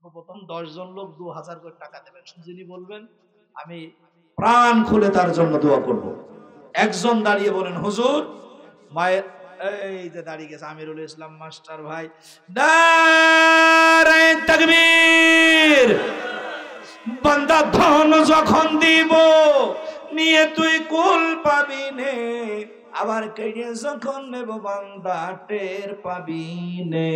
প্রথম 10 জন লোক 2000 করে টাকা দেবেন, যিনি বলবেন আমি প্রাণ খুলে তার জন্য দোয়া করব। একজন দাঁড়িয়ে বলেন হুজুর মায়ের, এই যে দাঁড়িয়ে গেছে আমিরুল ইসলাম মাস্টার ভাই, নারে তাকবীর। বান্দা ধন যখন দিব নিয়ে তুই কুল পাবি নে, আবার কেড়ে যখন নেব বান্দা টের পাবি নে।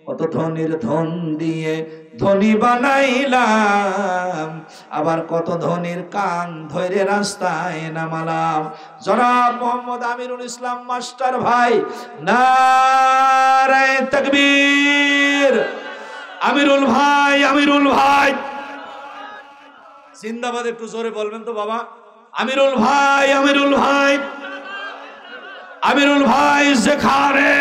কত ধনির ধন দিয়ে ধনী বানাইলাম, আবার কত ধনির কান ধরে রাস্তায় নামালাম। জনাব মোহাম্মদ আমিরুল ইসলাম মাস্টার ভাই, নারে তাকবীর। আমিরুল ভাই, আমিরুল ভাই জিন্দাবাদ। একটু জোরে বলবেন তো বাবা। আমিরুল ভাই, আমিরুল ভাই, আমিরুল ভাই যেখানে।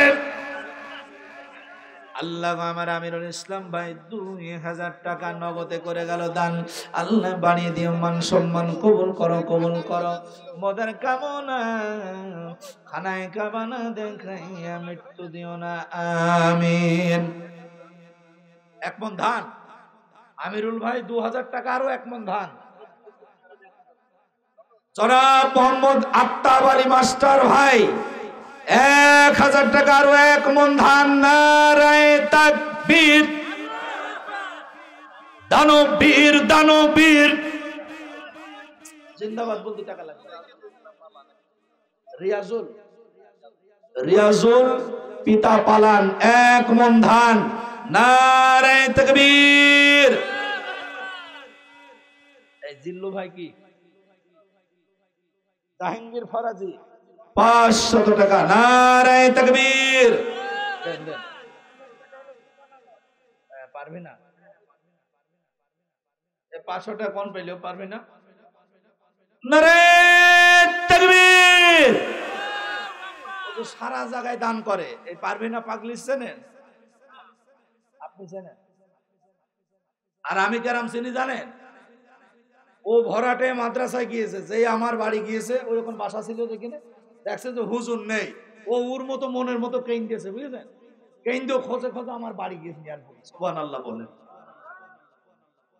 আল্লাহ আমার আমিরুল ইসলাম ভাই 2000 টাকা নগদে করে গেল দান। আল্লাহ বাড়িয়ে দিও, মান সম্মান কবুল করো, কবুল করো। মদের কামনা খানায় কাবানা দেখাইয়া মৃত্যু দিও না, আমিন। 1 মণ ধান আমিরুল ভাই, 2000 টাকা আরো 1 মণ ধান। জনাব মোহাম্মদ আত্তাবাড়ি মাস্টার ভাই 1000 টাকা আরো 1 মণ ধান। নারে তাকবীর। দানবীর, দানবীর জিন্দাবাদ বলতে টাকা লাগবে। রিয়াজুল, রিয়াজুল পিতা পালান 1 মণ ধান। নারে তাকবীর। এই জিল্লু ভাই কি জাহাঙ্গীর ফরাজি 500 টাকা। নারে তাকবীর। পারবি না 500 টাকা কোন পেলেও পারবি না। নারে তাকবীর। সারা জায়গায় দান করে, এই পারবি না পাগলি চেনেন আপনি, চেনেন? আর আমি কেরাম চিনি জানেন? ও ভরাটে মাদ্রাসায় গিয়েছে, যে আমার বাড়ি গিয়েছে, ওই রকম বাসা ছিল যেখানে, দেখছে যে হুজুর নেই, ও ওর মতো মনের মতো কেন দিয়েছে, বুঝলেন? কেন দিয়ে খোঁজে খোঁজে আমার বাড়ি গিয়েছে নিহালপুরে। সুবহানাল্লাহ বলেন।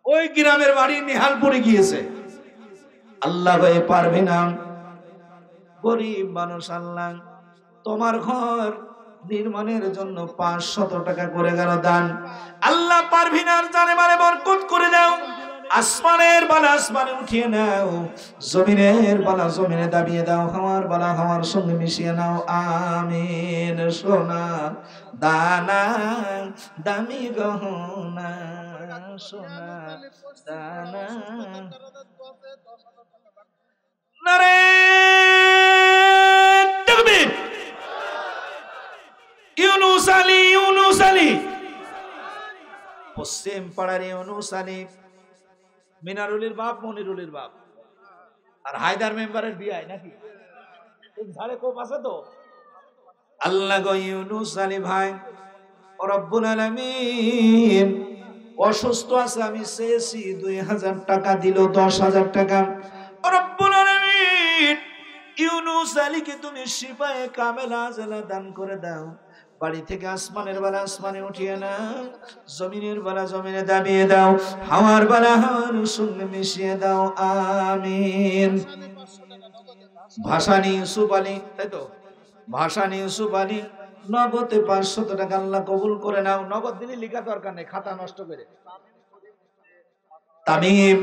ওই গ্রামের বাড়ি নিহালপুরে গিয়েছে। আল্লাহ ভাই পারবি না, গরিব মানুষ, আল্লাহ তোমার ঘর নির্মাণের জন্য 500 টাকা করে গেল দান। আল্লাহ পারবি না জানে মানে বরকত করে দাও। আসমানের বালা আসমানে উঠিয়ে নাও, জমিনের বালা জমিনে দাবিয়ে দাও, হাওয়ার বালা হাওয়ার সঙ্গে মিশিয়ে নাও, আমিন। সোনা দানা দামি গহনা, সোনা দানা। নারে তাকবীর। ইউনুস আলী, ইউনুস আলী পশ্চিম পাড়ার ইউনুস আলী, মিনারুলের বাপ, মনিরুলের বাপ, আর হায়দার মেম্বারের বিয়ায় নাকি ঝাড়ে কোপ আছে তো। আল্লাহ গো ইউনুস আলী ভাই রব্বুল আলামিন অসুস্থ আছে, আমি চেয়েছি 2000 টাকা দিল 10,000 টাকা। রব্বুল আলামিন ইউনুস আলীকে তুমি শিফায়ে কামেলা আজলা দান করে দাও। বাড়ি থেকে আসমানের বেলা আসমানে উঠিয়ে নাও, জমিনের বেলা জমিনে দাবিয়ে দাও, হাওয়ার বেলা হাওয়ার সঙ্গে মিশিয়ে দাও, আমিন। ভাসানী ইউসুফ আলী, তাই তো? ভাসানী ইউসুফ আলী নগদে 500 টাকা আল্লাহ কবুল করে নাও। নগদ দিলে লেখা দরকার নেই, খাতা নষ্ট করে। তামিম,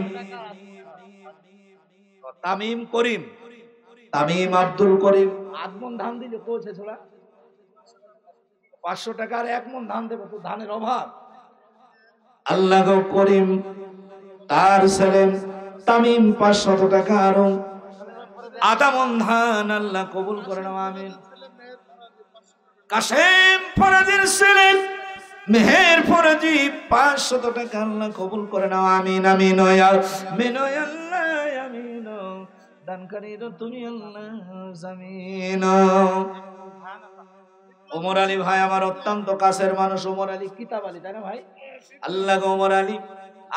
তামিম করিম, তামিম আব্দুল করিম 8 মণ ধান দিলে পৌঁছে ছোড়া 500 টাকার 1 মণ ধান দেবো তো, ধানের অভাব। আল্লাহ করিম তার ছেলে তামিম 500 টাকা আরো 8 মণ ধান আল্লাহ কবুল করে নাও, আমিন। কাসেম ফরাজির ছেলে মেহের ফরাজি 500 টাকা আল্লাহ কবুল করে নাও, আমিন, আমিন। আমিন আল্লাহ, আমিন। দানকারীর তুমি আল্লাহ, জামিন। ওমর আলী ভাই আমার অত্যন্ত কাছের মানুষ, ওমর আলী কিতাব আলী, তাই না ভাই? আল্লাহ ওমর আলী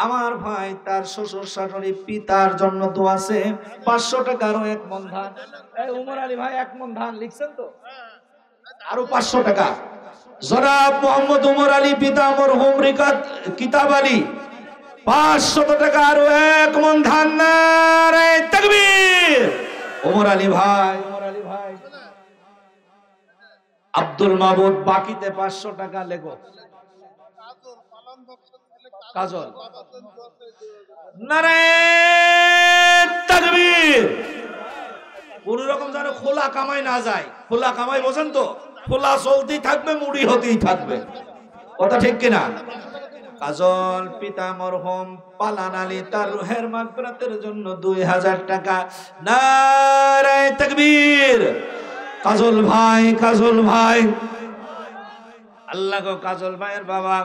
আমার ভাই, তার শ্বশুর শাশুড়ি পিতার জন্য দোয়া আছে, 500 টাকা আরো 1 মণ ধান। এই ওমর আলী ভাই 1 মণ ধান লিখছেন তো, আরো 500 টাকা। জনাব মোহাম্মদ উমর আলী পিতা মরহুম রিকাত কিতাব আলী 500 টাকা আরো 1 মণ ধান। নারায়ে তাকবীর। উমর আলী ভাই আব্দুল মাবুদ বাকিতে 500 টাকা লেখো। কাজল নারায়ে তাকবীর। কোন রকম যেন খোলা কামাই না যায়। খোলা কামাই বোঝেন তো, খোলা চলতেই থাকবে, মুড়ি হতেই থাকবে, কথা ঠিক কিনা? কাজল পিতা মরহুম পালান আলী তার রুহের মাগফিরাতের জন্য 2000 টাকা। নারায়ে তাকবীর। কাজল ভাই আল্লাহ গো, কাজল ভাইয়ের বাবা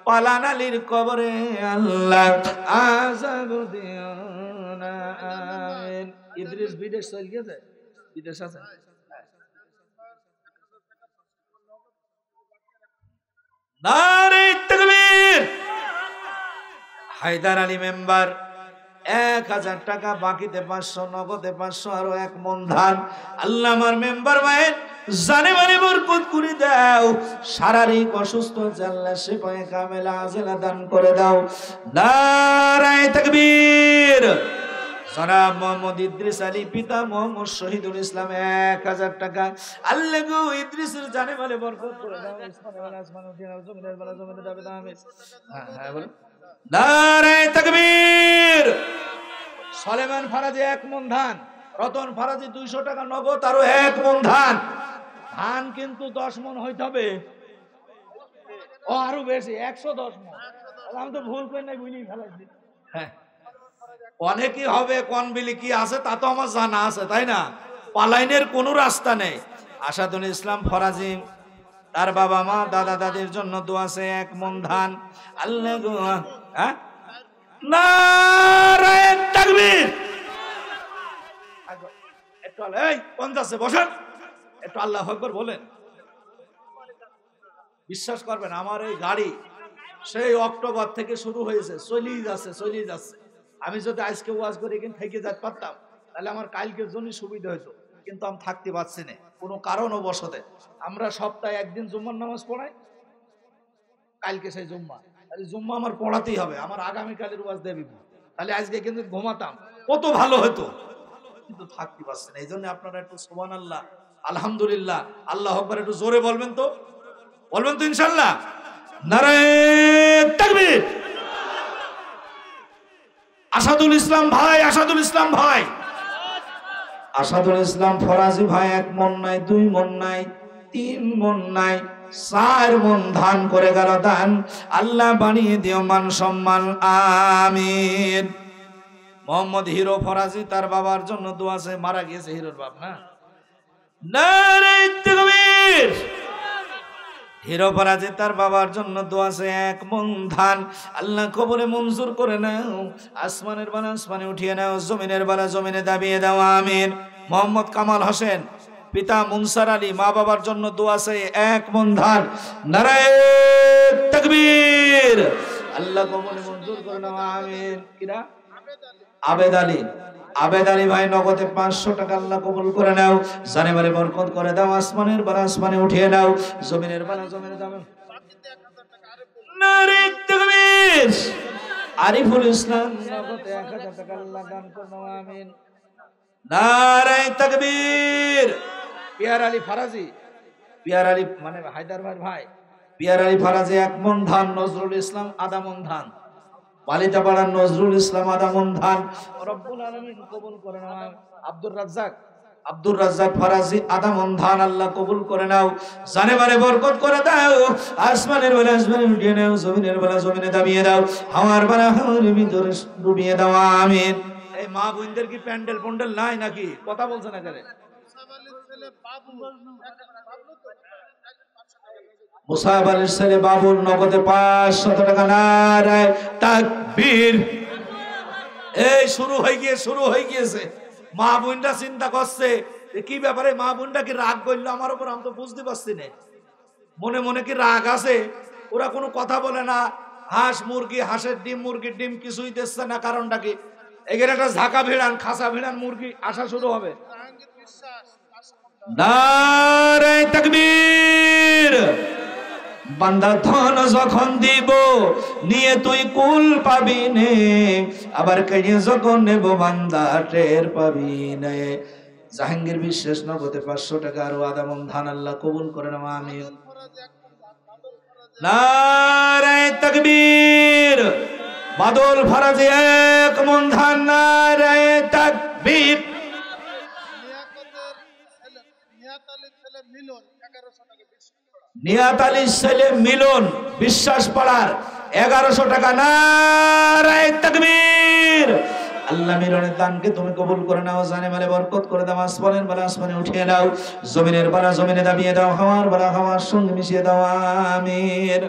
পালান আলীর কবরে আল্লাহ আযাব দিও না। আমিন। ইদ্রিস বিদেশ চলে গেছে, বিদেশ আছে। নারায়ে তাকবীর। হায়দার আলী মেম্বার 1000 টাকা বাকিতে 500, নগদে 500 আরো 1 মণ ধান। আল্লাহ আমার মেম্বার ভাইয়ের জানে মানে বরকত করে দাও, শারীরিক অসুস্থ আল্লাহ শিফায়ে কামেলা আজেলা দান করে দাও। নারায়ে তাকবীর। জনাব মোহাম্মদ ইদ্রিস আলী পিতা মোহাম্মদ শহীদুল ইসলাম 1000 টাকা। আল্লাহ গো ইদ্রিসের জানে মানে বরকত করে দাও, আসমানে উঠিয়ে নাও, জমিনের বেলা জমিনে যাবে না। আমি হ্যাঁ বলুন। নারায়ে তাকবীর। সুলাইমান ফারাজি 1 মণ ধান। রতন ফারাজি 200 টাকা নগদ আরো 1 মণ ধান। ধান কিন্তু 10 মণ হইতে হবে। ও আরো বেশি 110 মণ। আমি তো ভুল করে নাই, বুঝলি ফেলাইছি। হ্যাঁ অনেকই হবে, কোন বিলি কি আছে তা তো আমার জানা আছে, তাই না? পালাইনের কোনো রাস্তা নেই। আসাদুল ইসলাম ফরাজি তার বাবা মা দাদা দাদির জন্য দোয়া আছে 1 মণ ধান। আল্লাহ গো, হ্যাঁ নারায়ে তাকবীর। একটু এই 50 বসেন, একটু আল্লাহু আকবার বলেন। বিশ্বাস করবেন আমার এই গাড়ি সেই অক্টোবর থেকে শুরু হয়েছে, চলেই যাচ্ছে। আমি যদি আজকে ওয়াজ করে এখানে থেকে যেতে পারতাম তাহলে আমার কালকের জন্য সুবিধা হতো, কিন্তু আমি থাকতে পারছি না কোনো কারণবশতে। আমরা সপ্তাহে একদিন জুম্মার নামাজ পড়াই, কালকে সেই জুম্মা, তাহলে জুম্মা আমার পড়াতেই হবে, আমার আগামীকালের ওয়াজ দেবি। তাহলে আজকে কিন্তু ঘুমাতাম, কত ভালো হতো, কিন্তু থাকতে পারছি না। এই জন্য আপনারা একটু সুবহানাল্লাহ, আলহামদুলিল্লাহ, আল্লাহু আকবার একটু জোরে বলবেন তো ইনশাআল্লাহ। নারায়ে তাকবীর। আসাদুল ইসলাম ফরাজি ভাই 1 মণ নাই, 2 মণ নাই, 3 মণ নাই, 4 মণ ধান করে গেল দান। আল্লাহ বানিয়ে দিও মান সম্মান, আমিন। মোহাম্মদ হিরো ফরাজি তার বাবার জন্য দোয়া আছে, মারা গিয়েছে হিরোর বাপ না। নারায়ে তাকবীর। হিরো ফরাজি তার বাবার জন্য দোয়া আছে 1 মণ ধান। আল্লাহ কবরে মঞ্জুর করে নাও, আসমানের বালা আসমানে উঠিয়ে নাও, জমিনের বালা জমিনে দাবিয়ে দাও, আমিন। মোহাম্মদ কামাল হোসেন পিতা মুনসার আলী মা বাবার জন্য দোয়া আছে 1 মণ ধান। নারায়ে তাকবীর। আল্লাহ কবরে মঞ্জুর করে নাও, আমিন। কিরা আবেদ আলী ভাই নগদে 500 টাকা আল্লাহ কবুল করে নাও, জানে বারে বরকত করে দাও, আসমানের বালা আসমানে উঠিয়ে নাও, জমিনের বালা জমিনে দাও। নারায়ে তাকবীর। আরিফুল ইসলাম নগদে 1000 টাকা আল্লাহ দান করে নাও, আমিন। নারায়ে তাকবীর। পিয়ার আলী মানে হায়দার ভাই পিয়ার আলী ফরাজি 1 মণ ধান। নজরুল ইসলাম আধা মণ ধান। বালিতাপাড়ার নজরুল ইসলাম আধা মণ ধান। রব্বুল আলামিন কবুল করে নাও। আব্দুর রাজ্জাক ফরাজি আধা মণ ধান আল্লাহ কবুল করে নাও, জানে বারে বরকত করে দাও, আসমানের বেলা আসমানে উঠিয়ে নাও, জমিনের বেলা জমিনে দাবিয়ে দাও, হাওয়ার বেলা হাওয়ার ভিতরে ডুবিয়ে দাও, আমিন। এই মা বোনদের কি প্যান্ডেল নাই নাকি? কথা বলছে না করে। মুসাব আলীর ছেলে বাবুল নগদে 500 টাকা। নারায়ে তাকবীর। এই শুরু হয়ে গিয়েছে। মা বোনরা চিন্তা করছে কি ব্যাপারে, মা বোনরা কি রাগ করলো আমার উপর, আমি তো বুঝতে পারছি না। মনে মনে কি রাগ আছে? ওরা কোনো কথা বলে না। হাঁস মুরগি, হাঁসের ডিম মুরগির ডিম কিছুই দিচ্ছে না, কারণটা কি? এখানে একটা ঝাঁকা ভিড়ান, খাসা ভিড়ান মুরগি আসা শুরু হবে। নারায়ে তাকবীর। বান্দা ধন যখন দিব নিয়ে তুই কুল পাবি নে, আবার কেড়ে যখন নেব বান্দা টের পাবি নে। জাহাঙ্গীর বিশ্বাস নগদে 500 টাকা আর আধা মন ধান আল্লাহ কবুল করে নাও, আমিন। নারে তাকবীর। বাদল ফরাজে 1 মন ধান, নারে তাকবীর। নিয়াত আলীর ছেলে মিলন বিশ্বাস পাড়ার 1100 টাকা, নারে তাকবীর। আল্লাহ মিলনের দানকে তুমি কবুল করে নাও, জানে মালে বরকত করে দাও, আসমানের বালা আসমানে উঠিয়ে দাও, জমিনের বালা জমিনে দাবিয়ে দাও, হাওয়ার বালা হাওয়ার সঙ্গে মিশিয়ে দাও, আমিন।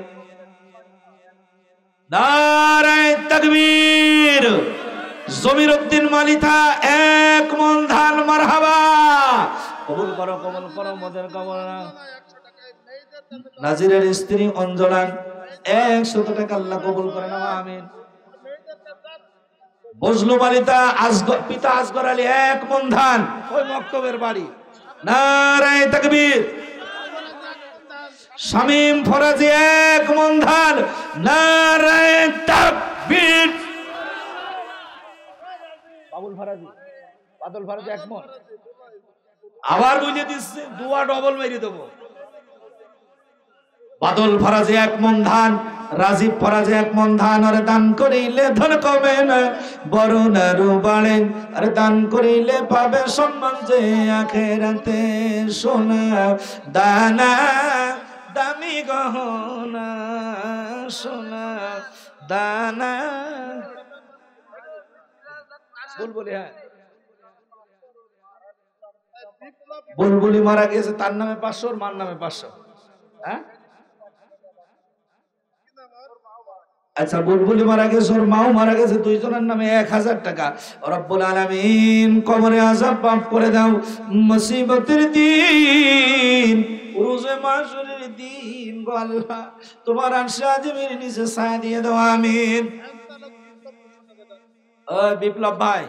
নারে তাকবীর। জমির উদ্দিন মালিতা 1 মন ধান, মারহাবা। কবুল করো কবুল করো, মদের কবর। নাজিরের স্ত্রী অঞ্জনা 100 টাকা আল্লাহ কবুল করে নাও, আমিন। বজলু মালিতা পিতা আসগর আলী 1 মন ধান, ওই মক্তবের বাড়ি, নারে তাকবীর। শামীম ফরাজি 1 মন ধান, নারে তাকবীর। বাবুল ফরাজি, বাদল ফরাজি 1 মন। আবার বুঝে দিচ্ছে, দুয়া ডবল মেরে দেবো। বাদল ফরাজে 1 মন ধান, রাজীব ফরাজে 1 মন ধান। আরে দান করিলে ধন কমে না, বড় নারু বাড়ে। আরে দান করিলে পাবে সম্মান যে আখেরাতে, সোনা দানা দামি গহনা, সোনা দানা। বুলবুলি, হ্যাঁ বুলবুলি মারা গেছে, তার নামে 500, মার নামে 500। হ্যাঁ আচ্ছা, বুলবুলি মারা গেছে, ওর মাও মারা গেছে, দুইজনের নামে 1000 টাকা। রব্বুল আলামিন কবরে আযাব মাফ করে দাও, মুসিবতের দিন, রোজে মাহশরের দিন গো আল্লাহ তোমার আরশে আজিমের নিচে ছায়া দিয়ে দাও, আমিন। ও বিপ্লব ভাই,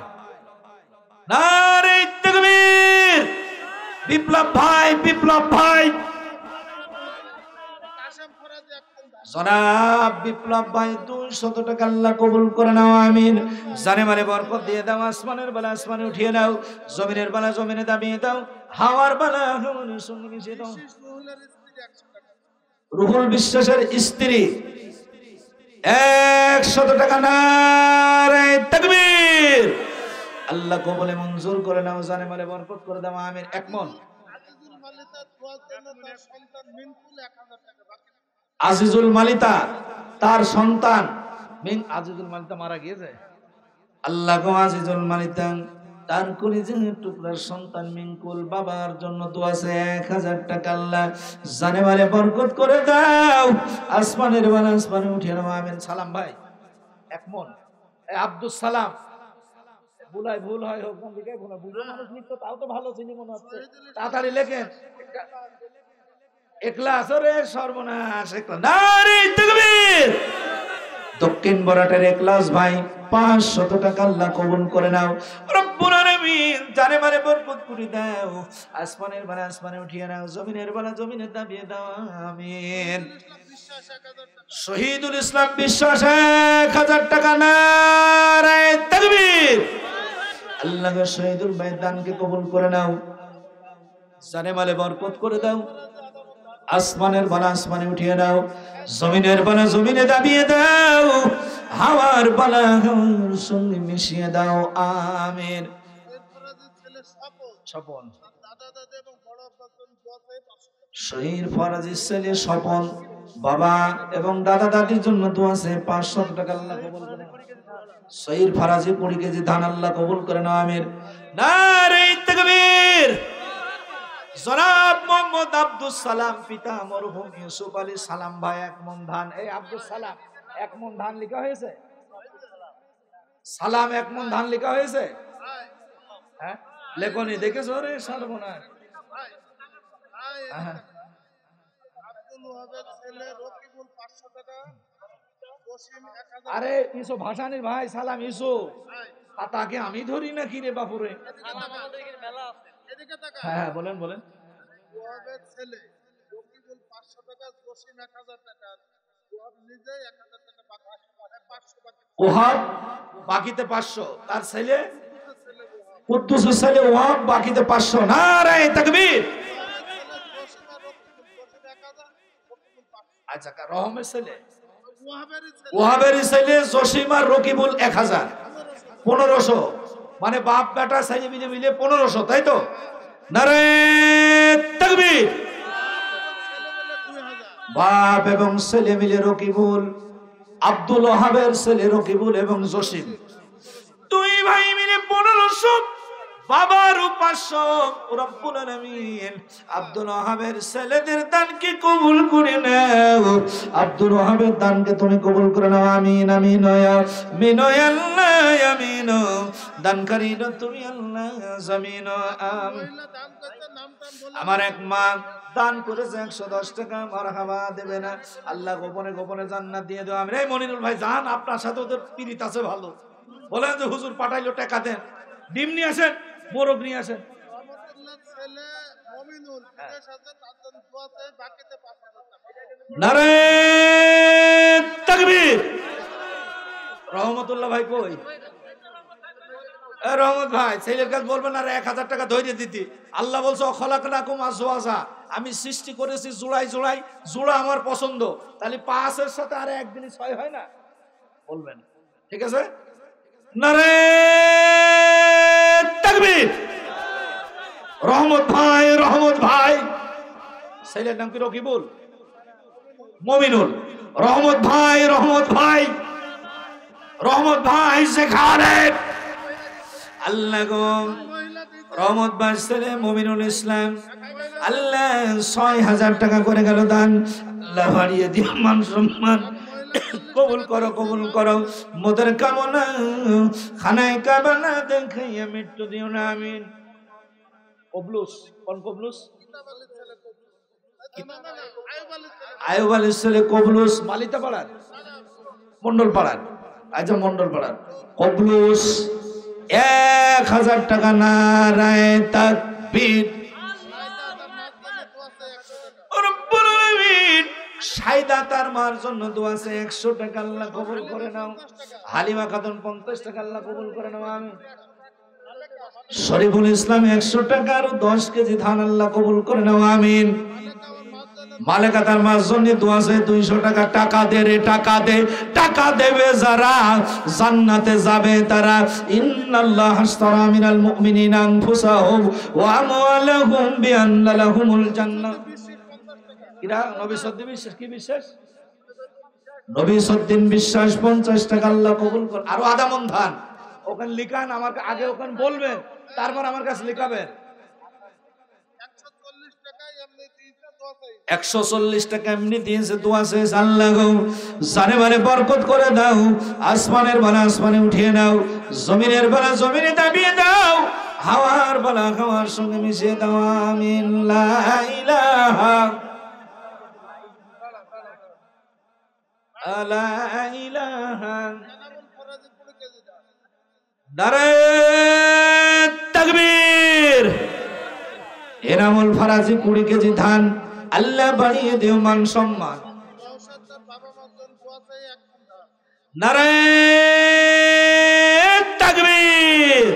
নারে তাকবীর। বিপ্লব ভাই, বিপ্লব ভাই, জনাব বিপ্লব ভাই 200 টাকা আল্লাহ কবুল করে নাও, আমিন। জানে মালে বরকত দিয়ে দাও, আসমানের বেলা আসমানে উঠিয়ে দাও, জমিনের বেলা জমিনে দাবিয়ে দাও, হাওয়ার বেলা হাওয়ার সঙ্গে মিশিয়ে দাও। রুহুল বিশ্বাসের স্ত্রী 100 টাকা, নারে তাকবীর। আল্লাহ কবুলে মঞ্জুর করে নাও, জানে মালে বরকত করে দাও, আমিন। 1 মন। আজিজুল মালিতা তার সন্তান আজিজুল মালিতা মারা গিয়েছে, আল্লাহ গো আজিজুল মালিতা তার কলিজার টুকরার সন্তান মিনকুল বাবার জন্য দোয়া আছে 1000 টাকা আল্লাহ জানে মালে বরকত করে দাও, আসমানের বালা আসমানে উঠিয়ে নাও, আমিন। সালাম ভাই 1 মন। আব্দুল সালাম, ভুলাই ভুল হয় হোক, লিখে ভুল বুঝো মানুষ লিখতো, তাও তো ভালো চিনি মনে হচ্ছে, তাড়াতাড়ি লেখেন। ইখলাস রে সর্বনাশ, নারে তাকবীর। দক্ষিণ বরাটের ইখলাস ভাই 500 টাকা আল্লাহ কবুল করে নাও, রব্বুল আলামিন জানে মারে বরকত করে দাও, আসমানের বালা আসমানে উঠিয়ে নাও, জমিনের বালা জমিনে দাবিয়ে দাও, আমিন। শহীদুল ইসলাম বিশ্বাস 1000 টাকা, নারে তাকবীর। আল্লাহ শহীদুল ভাই দানকে কবুল করে নাও, জানে মালে বরকত করে দাও, আসমানের বালা আসমানে উঠিয়ে দাও, জমিনের বালা জমিনে দাবিয়ে দাও, হাওয়ার বালা হাওয়ার সঙ্গে মিশিয়ে দাও, আমিন। স্বপন, শহীদ ফরাজির ছেলে স্বপন, বাবা এবং দাদা দাদির জন্য দোয়া আছে 500 টাকা আল্লাহ কবুল করে নাও। শহীদ ফরাজি 20 কেজি ধান আল্লাহ কবুল করে নাও, আমিন। নারে তাকবীর। জনাব মোহাম্মদ আব্দুল সালাম পিতা মরহুম ইউসুফ আলী সালাম ভাই 1 মন ধান। এই আব্দুল সালাম 1 মন ধান লেখা হয়েছে, সালাম 1 মন ধান লেখা হয়েছে, হ্যাঁ লেখনি দেখেছো রে সর্বনাশ। আরে ইসো ভাসানির ভাই সালাম ইউসুফ, তাকে আমি ধরি না কি রে বাপুরে। হ্যাঁ বলেন বলেন। ওহাব বাকিতে 500, তার ছেলে কুদ্দুসের ছেলে ওহাব বাকিতে 500। নারে তাকবীর। আচ্ছা, রহমের ছেলে ওহাবের ছেলে জসিম আর রকিবুল 1000, 1500, মানে বাপ বেটা ছেলে মিলে মিলে 1500, তাই তো? নারে তাকবীর। বাপ এবং ছেলে মিলে রকিবুল, আব্দুল ওহাবের ছেলে রকিবুল এবং জসিম, দুই ভাই মিলে 1500, বাবার 500। রব্বুল আলামিন আব্দুল ওহাবের ছেলেদের দানকে কবুল করে নাও। আব্দুল ওহাবের দানকে তুমি কবুল করে নাও। আমিন আমিন আমিন আল্লাহ আমিন। দানকারী তুমি আল্লাহ জামিন আমিন। আমার এক মা দান করেছে 110 টাকা, মারহাবা দেবে না? আল্লাহ গোপনে গোপনে জান্নাত দিয়ে দেব। আমি এই মনিরুল ভাই যান, আপনার সাথে ওদের পীড়িত আছে ভালো। বলেন যে হুজুর পাঠাইলো টাকা দেন, ডিম নিয়ে আসেন, মোরগ নিয়ে আসেন। নারে তাকবীর। রহমতুল্লাহ ভাই কই? রহমত ভাই ছেলের কাছে বলবেন আর 1000 টাকা ধরে দিতে। আল্লাহ বলছে খলাকনাকুম আজওয়াজা, আমি সৃষ্টি করেছি জোড়াই জোড়াই, জোড়া আমার পছন্দ। তাহলে 5 এর সাথে আর একদিনই 6 হয় না? বলবেন, ঠিক আছে? নারে তাকবীর। রহমত ভাই, রহমত ভাই ছেলের নাম কি? রকিবুল, মমিনুল। রহমত ভাই, রহমত ভাই, রহমত ভাই সেখানে আল্লাহ গো। রহমত ভাই ছেলে মমিনুল ইসলাম, আল্লাহ 6000 টাকা করে গেল দান। আল্লাহ বাড়িয়ে দিও মান সম্মান, কবুল করো কবুল করো। মোদের কামনা খানায় কাবানা দেখাইয়া মৃত্যু দিও না। আমিন। কবলুস, কোন কবলুস? আয়ুব আলীর ছেলে কবলুস, মালিতা পাড়ার, মন্ডল পাড়ার। আচ্ছা, মন্ডল পাড়ার কবলুস 1000 টাকা। নারায়ে তাকবীর। রব্বুল আলামিন সাইদা তার মার জন্য দোয়া আছে 100 টাকা, আল্লাহ কবুল করে নাও। হালিমা খাতুন 50 টাকা, আল্লাহ কবুল করে নাও। আমিন। শরীফুল ইসলাম 100 টাকা আর 10 কেজি ধান, আল্লাহ কবুল করে নাও। আমিন। মালেকা তার মার জন্য দোয়া আছে 200 টাকা। টাকা দে রে, টাকা দে, টাকা দেবে যারা জান্নাতে যাবে তারা। ইন্নাল্লাহ আশতারা মিনাল মুমিনিনা আনফুসাহুম ওয়া আমওয়ালাহুম বিআন্না লাহুমুল জান্নাহ। কিরা নবী সদ্দি বিশ্বাস, কি বিশ্বাস? নবী সদ্দিন বিশ্বাস 50 টাকা, আল্লাহ কবুল করে। আরো আধা মন ধান ওখানে লিখান, আমার আগে ওখানে বলবেন, তারপর আমার কাছে লিখাবেন। 140 টাকা এমনি দিয়েছে, দোয়া শেষ। আল্লাহ গো জানে মানে বরকত করে দাও। আসমানের বালা আসমানে উঠিয়ে দাও, জমিনের বালা জমিনে দাবিয়ে দাও, হাওয়ার বালা হাওয়ার সঙ্গে মিশিয়ে দাও। আমিন। লা ইলাহা লা ইলাহা। নারে তাকবীর। এনামুল ফরাজি 20 কেজি ধান, আল্লাহ বাড়িয়ে দিও মান সম্মান। নারে তাকবীর।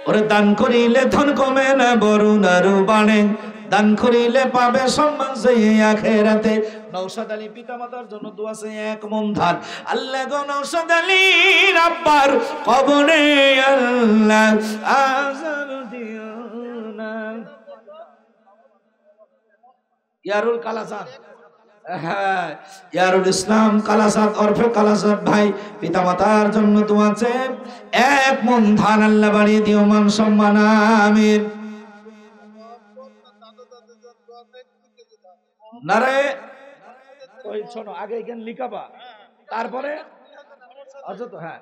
ওরে দান করিলে ধন কমে না, বরুণ আরো বাড়ে। দান করিলে পাবে সম্মান সেই আখিরাতে। নওশাদ আলী পিতামাতার জন্য দোয়া আছে 1 মন ধান। আল্লাহ গো নওশাদ আলীর আব্বার কবরে আল্লাহ আযাব দিও না। ইয়ারুল কালাসাদ, হ্যাঁ ইয়ারুল ইসলাম কালাসাদ ওরফে কালাসাদ ভাই, পিতামাতার জন্য দোয়া আছে 1 মন ধান, আল্লাহ বাড়িয়ে দিও মান সম্মান। আমিন। নারে ওই শোনো, আগে এখানে লিখাবা, তারপরে আচ্ছা তো হ্যাঁ,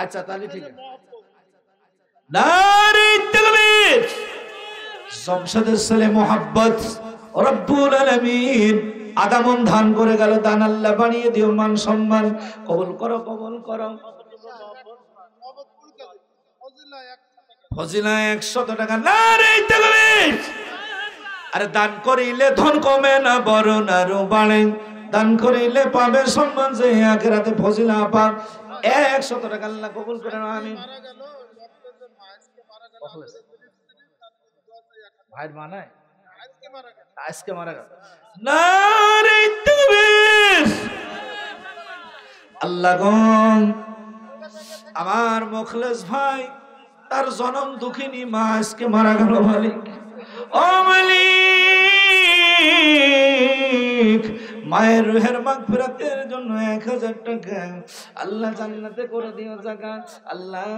আচ্ছা তাহলে ঠিক আছে। নারে তাকবীর। শমশাদের ছেলে মোহাব্বত, রব্বুল আলামিন আধা মন ধান করে গেল দান, আল্লাহ বাড়িয়ে দিও মান সম্মান। কবুল করো কবুল করো। ফজিলা 100 টাকা। নারে তাকবীর। আরে দান করিলে ধন কমে না বরং আরো বাড়ে, দান করিলে পাবে সম্মান যে আখিরাতে ফজিলা পান। 100 টাকা আল্লাহ কবুল করেন আমিন। ভাই মানায় আজকে মারা গেল। নারে তাকবীর। আল্লাহ গো আমার মুখলেস ভাই তার জনম দুঃখিনী মা আজকে মারা গেল মালিক। ও মালিক মায়ের রুহের মাগফিরাতের জন্য 1000 টাকা আল্লাহ জান্নাতে করে দিও জায়গা। আল্লাহ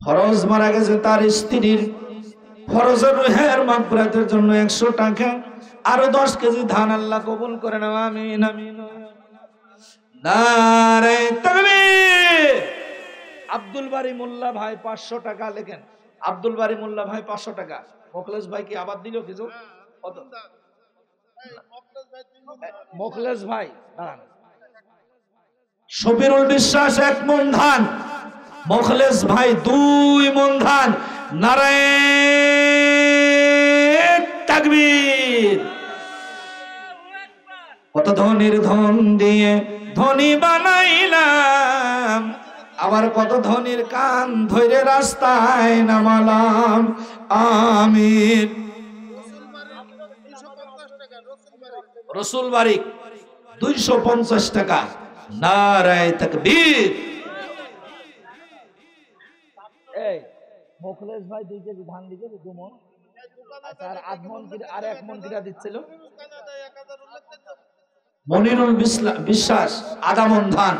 ফরজ মারা গেছে তার স্ত্রীর ফরজের রুহের মাগফিরাতের জন্য 100 টাকা আরো 10 কেজি ধান আল্লাহ কবুল করে নাও আমিন আমিন। নারে তাকবীর। আব্দুল বারী মোল্লা ভাই 500 টাকা লেখেন। আব্দুল বারী মোল্লা ভাই 500 টাকা। মোখলেস ভাই কি আবার দিল কিছু? কত? মোখলেস ভাই দাঁড়ান। শফিরুল বিশ্বাস 1 মণ ধান, মোখলেস ভাই 2 মণ ধান। নারে তাকবীর। কত ধনির ধন দিয়ে ধনী বানাইলাম, আবার কত ধনির কান ধরে রাস্তায় নামালাম আমিন। রসুল বারিক 250 টাকা। নারে তাকবীর। এই মোখলেস ভাই 2 কেজি ধান দিকে 2 মণ আর 8 মণ আর 1 মণ কিরা দিচ্ছিল। মনিরুল বিশ্বাস আধা মণ ধান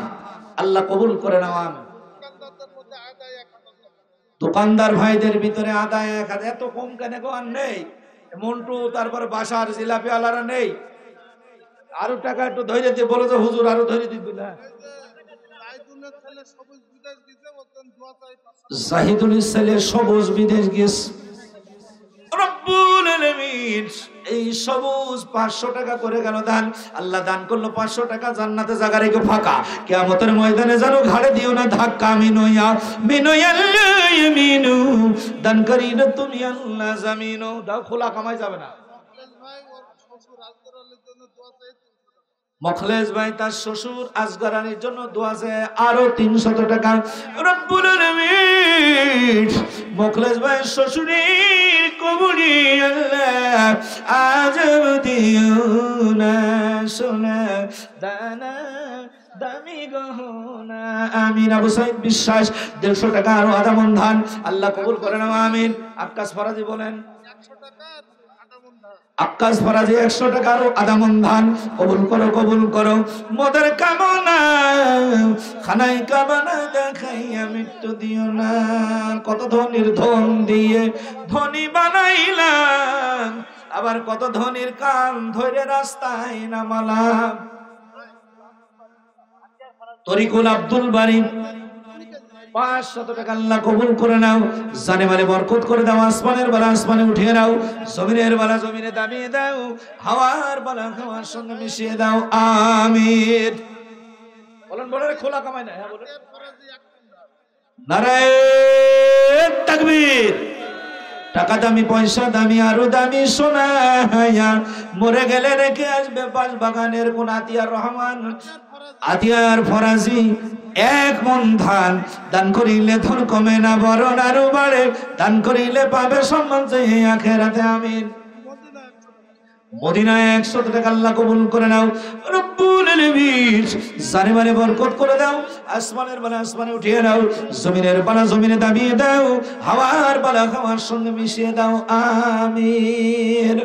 আল্লাহ কবুল করে নাও আমিন। দোকানদার ভাইদের ভিতরে আদায় 1000। এত কম কেন গো? আর নেই মন্টু, তারপর বাসার জিলাপি আলারা নেই। আরো টাকা একটু ধরে দিয়ে বলো তো হুজুর আরো ধরে দিবি না। জাহিদুল ছেলে সবুজ বিদেশ গেছে। রব্বুল আলামিন এই সবুজ 500 টাকা করে গেল দান। আল্লাহ দান করলো 500 টাকা জান্নাতে জায়গা রেখে ফাঁকা। কিয়ামতের ময়দানে জানো ঘাড়ে দিও না ধাক্কা। মিনুয়া মিনুয়া আল্লাহ ইয়ামিনু দান করিলে তুমি আল্লাহ জামিনু। দাও খোলা কামাই যাবে না। মোখলেস ভাই তার শ্বশুর আসগর আলীর জন্য দোয়া চায় আরো 300 টাকা। রব্বুল আলামিন মোখলেস ভাই শ্বশুরের কবুলি আল্লাহ আজব দিও না সোনা দানা দামি গহনা আমিন। আবু সাইদ বিশ্বাস 150 টাকা আরো আধা মণ ধান আল্লাহ কবুল করে নাও আমিন। আক্কাস ফরাজি বলেন 100 টাকা আক্কাস ফরাজি 100 টাকা আরো আধা মণ ধান কবুল করো কবুল করো। মোদের কামনা খানাই কামনা দেখাইয়া মৃত্যু দিও না। কত ধনির ধন দিয়ে ধনী বানাইলাম, আবার কত ধনির কান ধরে রাস্তায় নামালাম। তরিকুল আব্দুল বারী 500 টাকা আল্লাহ কবুল করে নাও। জানে মানে বরকত করে দাও। আসমানের বালা আসমানে উঠিয়ে দাও, জমিনের বালা জমিনে দাবিয়ে দাও, হাওয়ার বালা হাওয়ার সঙ্গে মিশিয়ে দাও আমিন। বলেন বলেন খোলা কামাই না। হ্যাঁ বলেন নারে তাকবীর। টাকা দামি পয়সা দামি আরো দামি সোনা মরে গেলে রেখে আসবে পাশ বাগানের কোন আতিয়ার রহমান আতিয়ার ফরাজি 1 মণ ধান দান করিলে ধন কমে না বরং আরো বাড়ে, দান করিলে পাবে সম্মান যে আখিরাতে আমিন। মদিনায় 100 টাকা আল্লাহ কবুল করে নাও। রব্বুল আলামিন জানে মানে বরকত করে দাও। আসমানের বালা আসমানে উঠিয়ে দাও, জমিনের বালা জমিনে দাবিয়ে দাও, হাওয়ার বালা হাওয়ার সঙ্গে মিশিয়ে দাও আমিন।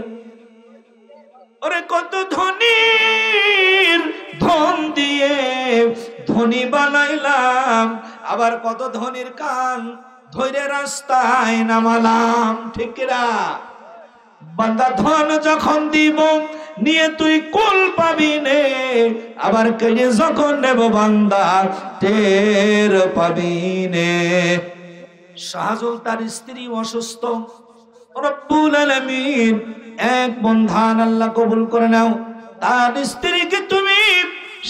ওরে কত ধনীর ধন দিয়ে ধনী বানাইলাম, আবার কত ধনীর কান ধরে রাস্তায় নামালাম। ঠিক না বান্দা? ধন যখন দিব নিয়ে তুই কুল পাবি নে, আবার কেড়ে যখন নেব বান্দা টের পাবি নে। শাহজুল তার স্ত্রী অসুস্থ। রব্বুল আলামিন 1 মণ ধান আল্লাহ কবুল করে নাও। তার স্ত্রীকে তুমি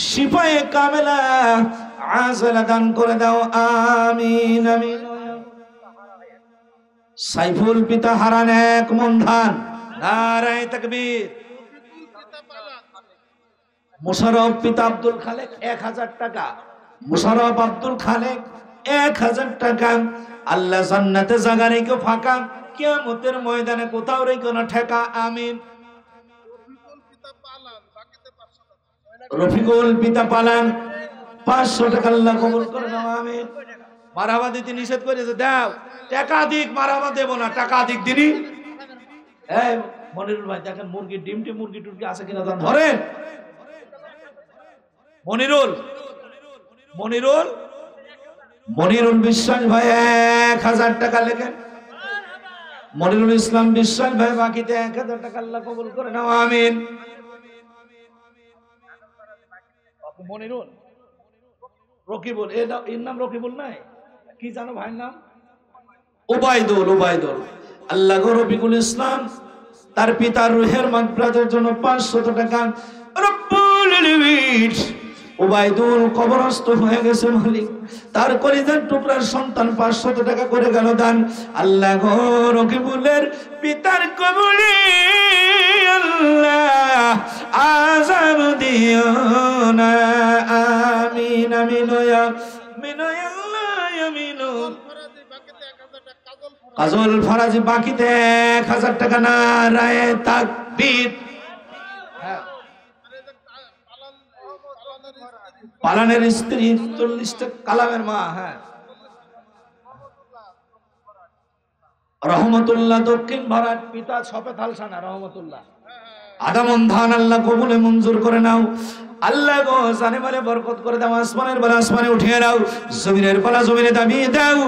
শিফায়ে কামেলা আজলা দান করে দাও আমিন আমিন। সাইফুল পিতা হারান 1 মণ ধান। নারায়ে তাকবীর। মোশাররফ পিতা আব্দুল খালেক 1000 টাকা। মোশাররফ আব্দুল খালেক 1000 টাকা। আল্লাহ জান্নাতে জায়গা রেখো ফাঁকা, কিয়ামতের ময়দানে কোথাও রেখো না ঠেকা। আমিন। রফিকুল পিতা পালান 500 টাকা আল্লাহ কবুল করে নাও। আমিন। মারহাবা দিতে নিষেধ করেছে, দাও টাকা দিক, মারহাবা দেব না, টাকা দিক দিনি। এই মনিরুল ভাই দেখেন মুরগি ডিমটি মুরগি টুরগি আছে কিনা ধরেন। মনিরুল মনিরুল মনিরুল বিশ্বাস ভাই 1000 টাকা লেখেন। মনিরুল ইসলাম বিশ্বাস ভাই বাকিতে 1000 টাকা আল্লাহ কবুল করে নাও। আমিন। মনিরুল রকিবুল, এর নাম রকিবুল নাই, কি জানো ভাইয়ের নাম? ওবায়দুল। ওবায়দুল আল্লাহ গো রবিকুল ইসলাম তার পিতার রুহের মাগফিরাতের জন্য 500 টাকা। রব্বুল আলামিন ওবায়দুল কবরস্থ হয়ে গেছে মালিক, তার কলিজার টুকরার সন্তান 500 টাকা করে গেল দান। আল্লাহ গো রকিবুলের পিতার কবরে আল্লাহ আযাব দিও না। আমিন আমিন ইয়া আমিন ইয়া আল্লাহ আমিন। কাজল ফরাজি বাকিতে 1000 টাকা। নারায়ে তাকবীর। পালানের স্ত্রী 40 টাকা। কালামের মা, হ্যাঁ রহমতুল্লাহ দক্ষিণ ভারত পিতা ছপে থালসানা রহমতুল্লাহ। আধা মণ ধান আল্লাহ কবুলে মঞ্জুর করে নাও। আল্লাহ গো জানে মালে বরকত করে দাও। আসমানের বালা আসমানে উঠিয়ে দাও, জমিনের বালা জমিনে দাবিয়ে দাও,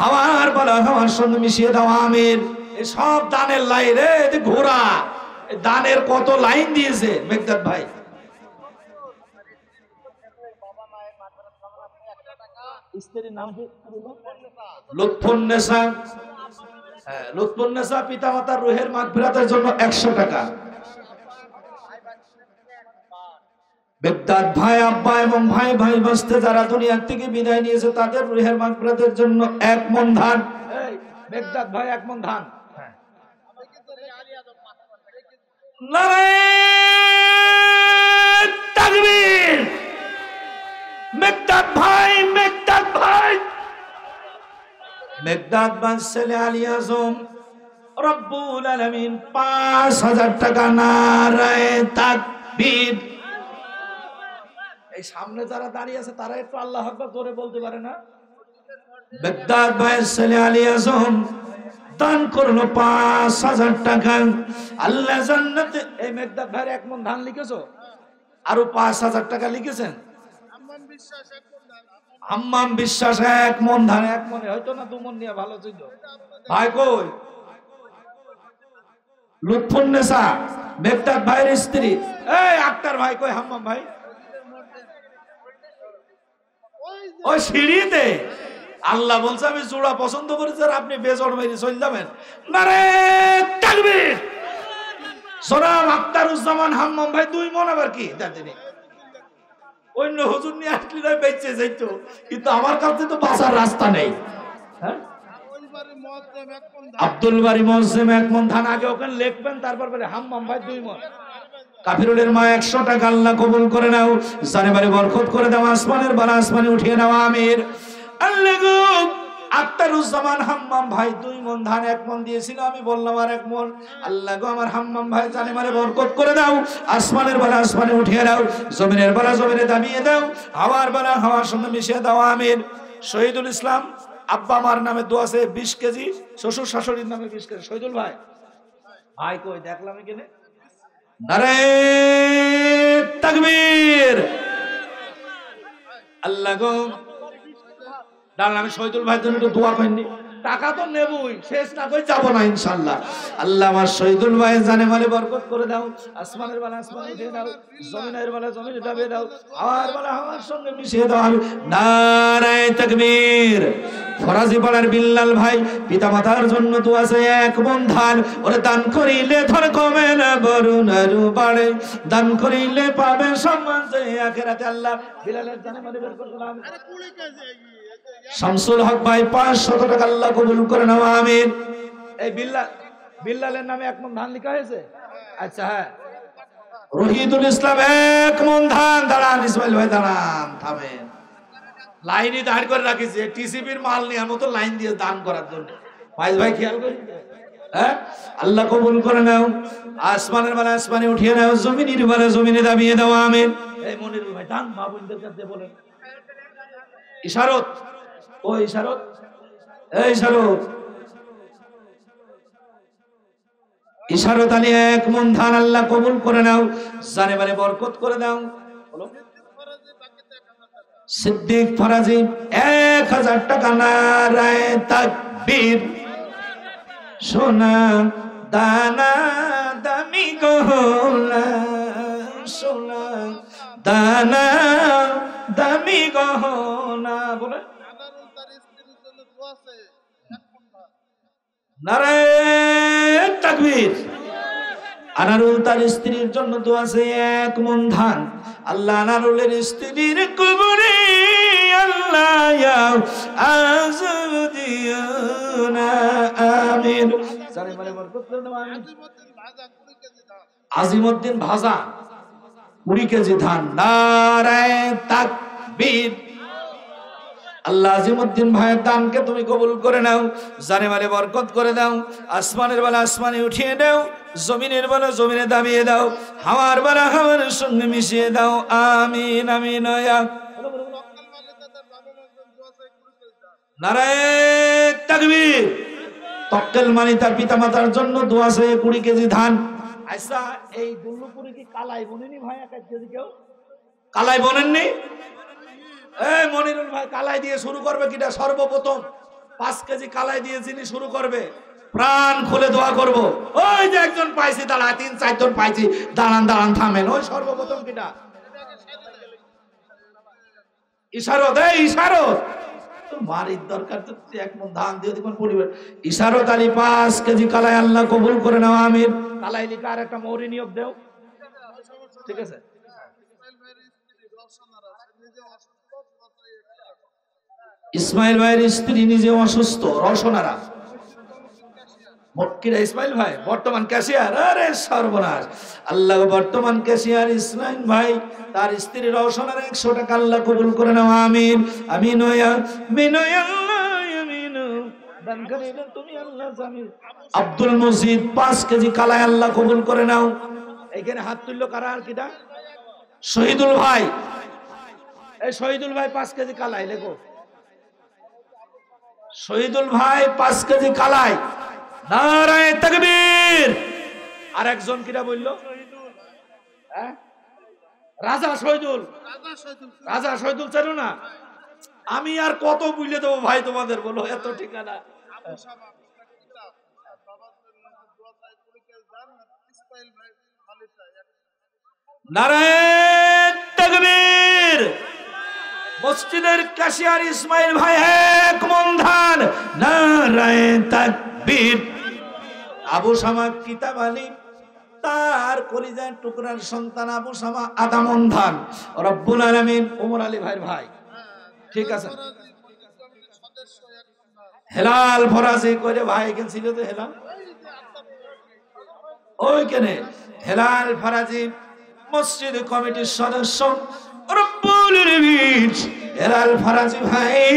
হাওয়ার বালা হাওয়ার সঙ্গে মিশিয়ে দাও। আমিন। এই সব দানের লাইন রে ঘোরা, দানের কত লাইন দিয়েছে মেঘদাদ ভাই। স্ত্রীর নাম কি? লুৎফুন্নেসা। হ্যাঁ লুৎফুন্নেসা পিতা মাতার রুহের মাগফিরাতের জন্য 100 টাকা। বেগদাদ ভাই আব্বা এবং ভাই ভাই বস্তে যারা দুনিয়া থেকে বিদায় নিয়েছে তাদের রুহের মাগফিরাতের জন্য 1 মণ ধান। এই বেগদাদ ভাই 1 মণ ধান। নারায়ে তাকবীর। মেঘদাদ ভাই, মেঘদাদ ভাই, মেঘদাদ ভাই ছেলে আলী আজম রব্বুল আলামিন 5000 টাকা। নারায়ে তাকবীর। এই সামনে যারা দাঁড়িয়ে আছে তারা একটু আল্লাহ আকবার জোরে বলতে পারে না? মেঘদাদ ভাই ছেলে আলী আজম দান করলো 5000 টাকা। আল্লাহ জান্নাতে। এই মেঘদাদ ভাইয়ের 1 মণ ধান লিখেছো, আরো 5000 টাকা লিখেছেন। আম্মাম বিশ্বাস 1 মণ ধান। 1 মণে হয়তো না 2 মণ নিয়ে ভালো ছিল ভাই। কই লুৎফুন্নেসা মেঘদাদ ভাইয়ের স্ত্রী। এই আক্তার ভাই কই? হাম্মাম ভাই ওই সিঁড়িতে। আল্লাহ বলছে আমি জোড়া পছন্দ করেছি আর আপনি বেজোড় মেরে চলে যাবেন। নারায়ে তাকবীর। জনাব আখতারুজ্জামান হাম্মাম ভাই 2 মণ। আবার কি জানেন অন্য হুজুর নিয়ে আসলে না বেঁচে যাইতো, কিন্তু আমার কাছে তো বাঁচার রাস্তা নেই। হ্যাঁ আব্দুল বারী মুআজ্জিম 1 মণ ধান। আগে ওখানে লিখবেন, তারপর বলে হাম্মাম ভাই 2 মণ। কাফিরুলের মা 100 টাকা আল্লাহ কবুল করে নাও। জানে বারে বরকত করে দাও। আসমানের বালা আসমানে উঠিয়ে নাও। আমির। আল্লাহ গো আখতারুজ্জামান হাম্মাম ভাই 2 মণ ধান 1 মণ দিয়েছিল, আমি বললাম আর 1 মণ। আল্লাহ গো আমার হাম্মাম ভাই জানে মারে বরকত করে দাও। আসমানের বালা আসমানে উঠিয়ে দাও, জমিনের বালা জমিনে দাবিয়ে দাও, হাওয়ার বালা হাওয়ার সঙ্গে মিশিয়ে দাও। আমিন। শহীদুল ইসলাম আব্বা আমার নামে দোয়া আছে 20 কেজি, শ্বশুর শাশুড়ির নামে 20 কেজি। শহীদুল ভাই ভাই কই দেখলাম এখানে। নারায়ে তাকবীর। আল্লাহ গো দাঁড়ান, আমি শহীদুল ভাইয়ের জন্য একটু দোয়া করেননি। টাকা তো নেবই, শেষ না করে যাবো না ইনশাল্লাহ। আল্লাহ আমার শহীদুল ভাই জানে মালে বরকত করে দাও। আসমানের বালা আসমানে উঠিয়ে দাও, জমিনের বালা জমিনে দাবিয়ে দাও, হাওয়ার বালা হাওয়ার সঙ্গে মিশিয়ে দাও। নারায়ে তাকবীর। ফরাজি পাড়ার বিল্লাল ভাই পিতা মাতার জন্য দোয়া আছে 1 মণ ধান। ওরে দান করিলে ধর কমে না বরুণ আরো বাড়ে, দান করিলে পাবে সম্মান যে আখিরাতে। আল্লাহ বিলালের জানে মালে বরকত করলাম। শামসুল হক ভাই 500 টাকা আল্লাহ কবুল করে নাও। আমিন। এই বিল্লালের নামে 1 মণ ধান লেখা হয়েছে। আচ্ছা হ্যাঁ, রহিদুল ইসলাম 1 মণ ধান। দাঁড়ান ইসমাইল ভাই, দাঁড়ান, থামেন। লাইনে দাঁড় করে রাখিছে টিসিবির মাল নেওয়ার মতো লাইন দিয়ে দান করার জন্য। ভাই খেয়াল করি, হ্যাঁ, আল্লাহ কবুল করে নাও। আসমানের বেলা আসমানে উঠিয়ে নাও, জমিনের বেলা জমিনে দাবিয়ে দাও, আমিন। এই মনিরুল ভাই দান মা বোনদের কাছে বলেন। ইশারত, ও ইশারত, এই ইশারত, ইশারত আলী 1 মণ ধান আল্লাহ কবুল করে নাও, জানে মানে বরকত করে দাও। সিদ্দিক ফরাজি 1000 টাকা। নারায়ে তাকবীর। সোনা দানা দামি গহনা, সোনা দানা দামি গহনা, বলে নারায়ে তাকবীর। আনারুল তার স্ত্রীর জন্য দোয়া আছে 1 মণ ধান। আল্লাহ আনারুলের স্ত্রীর কবরে আল্লাহ আজদিয়ানা, আমিন। জানে মানে বরকত করে দাও, আমিন। আজিমউদ্দিন ভাজা 20 কেজি ধান। নারায়ে তাকবীর। আল্লাহ আজিমউদ্দিন ভাইয়ের দানকে তুমি কবুল করে নাও, জানে মানে বরকত করে দাও। আসমানের বেলা আসমানে উঠিয়ে দাও, জমিনের বেলা জমিনে দাবিয়ে দাও, হাওয়ার বেলা হাওয়ার সঙ্গে মিশিয়ে দাও, আমিন আমিন। নারায়ে তাকবীর। তক্কেল মানি তার পিতা মাতার জন্য দোয়া আছে 20 কেজি ধান। আচ্ছা, এই দুল্লুপুরি কি কালাই বনেনি ভাই? 1 কেজি কেউ কালাই বনেননি? এই মনিরুল ভাই, কালাই দিয়ে শুরু করবে কিটা? সর্বপ্রথম 5 কেজি কালাই দিয়ে যিনি শুরু করবে, প্রাণ খুলে দোয়া করব। ওই যে একজন পাইছি, দাঁড়া, 3-4 জন পাইছি, দাঁড়ান দাঁড়ান, থামেন। ওই সর্বপ্রথম কিটা? ইশারত। এই ইশারত মারির দরকার তো, 1 মণ ধান দিয়ে দিবেন পরিবার। ইশারত আলী 5 কেজি কালাই আল্লাহ কবুল করে নাও, আমিন। কালাই লিখা আর একটা মৌরি নিয়োগ দেও, ঠিক আছে? ইসমাইল ভাইয়ের স্ত্রী নিজে অসুস্থ, রওশনারা। মক্কিরা ইসমাইল ভাই বর্তমান ক্যাশিয়ার। আরে সর্বনাশ, আল্লাহ বর্তমান ক্যাশিয়ার ইসমাইল ভাই, তার স্ত্রী রওশনার 100 টাকা আল্লাহ কবুল করে নাও, আমিন আমিন। আব্দুল মজিদ 5 কেজি কালাই আল্লাহ কবুল করে নাও। এখানে হাত তুললো কারা? আর কিটা? শহীদুল ভাই। এই শহীদুল ভাই 5 কেজি কালাই লেখো। শহীদুল ভাই 5 কেজি কালাই। নারায়ে তাকবীর। আর একজন কিটা বললো? রাজা শহীদুল। রাজা শহীদুল চেনো না? আমি আর কত বুঝলে দেবো ভাই তোমাদের, বলো এত ঠিকানা। নারায়ে তাকবীর। মসজিদের ক্যাশিয়ার ইসমাইল ভাই 1 মণ ধান। নারায়ে তাকবীর। আবু শামা কিতাব আলী, তার কলিজার টুকরার সন্তান আবু শামা 1/2 মণ ধান। রব্বুল আলামিন ওমর আলী ভাইয়ের ভাই, ঠিক আছে? হেলাল ফরাজি করে ভাই কেন ছিল তো? হেলাল ওইখানে হেলাল ফরাজি মসজিদ কমিটির সদস্য। রব্বুল আলামিন হেলাল ফরাজি ভাই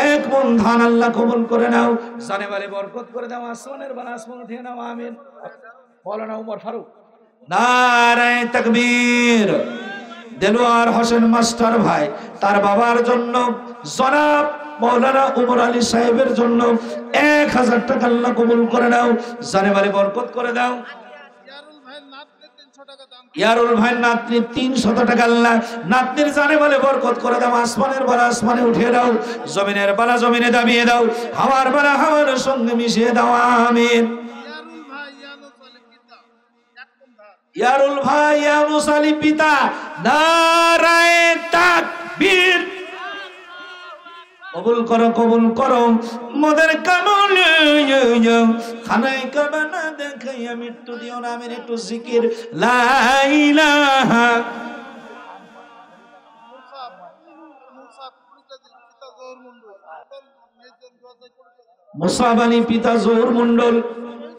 1 মণ ধান আল্লাহ কবুল করে নাও, জানে বলে বরকত করে দাও, আসমানের বালা আসমান উঠিয়ে নাও, আমিন। মাওলানা উমর ফারুক। নারায়ে তাকবীর। দেলোয়ার হোসেন মাস্টার ভাই, তার বাবার জন্য জনাব মাওলানা উমর আলী সাহেবের জন্য 1000 টাকা আল্লাহ কবুল করে নাও, জানে বলে বরকত করে দাও। ইয়ারুল ভাই নাতনি 300 টাকা আল্লাহ নাতনির জানে বলে বরকত করে দাও, আসমানের বালা আসমানে উঠিয়ে দাও, জমিনের বালা জমিনে দাবিয়ে দাও, হাওয়ার বালা হাওয়ার সঙ্গে মিশিয়ে দাও, আমিন। ইয়ারুল ভাই ইয়ানুস আলী পিতা। নারায়ে তাকবীর। কবুল করো কবুল করো মোদের কামল, খানায় কাবা না দেখাইয়া মৃত্যু দিও না, আমিন। একটু জিকির লা ইলাহা। মুসাব আলী পিতা জহুর মন্ডল,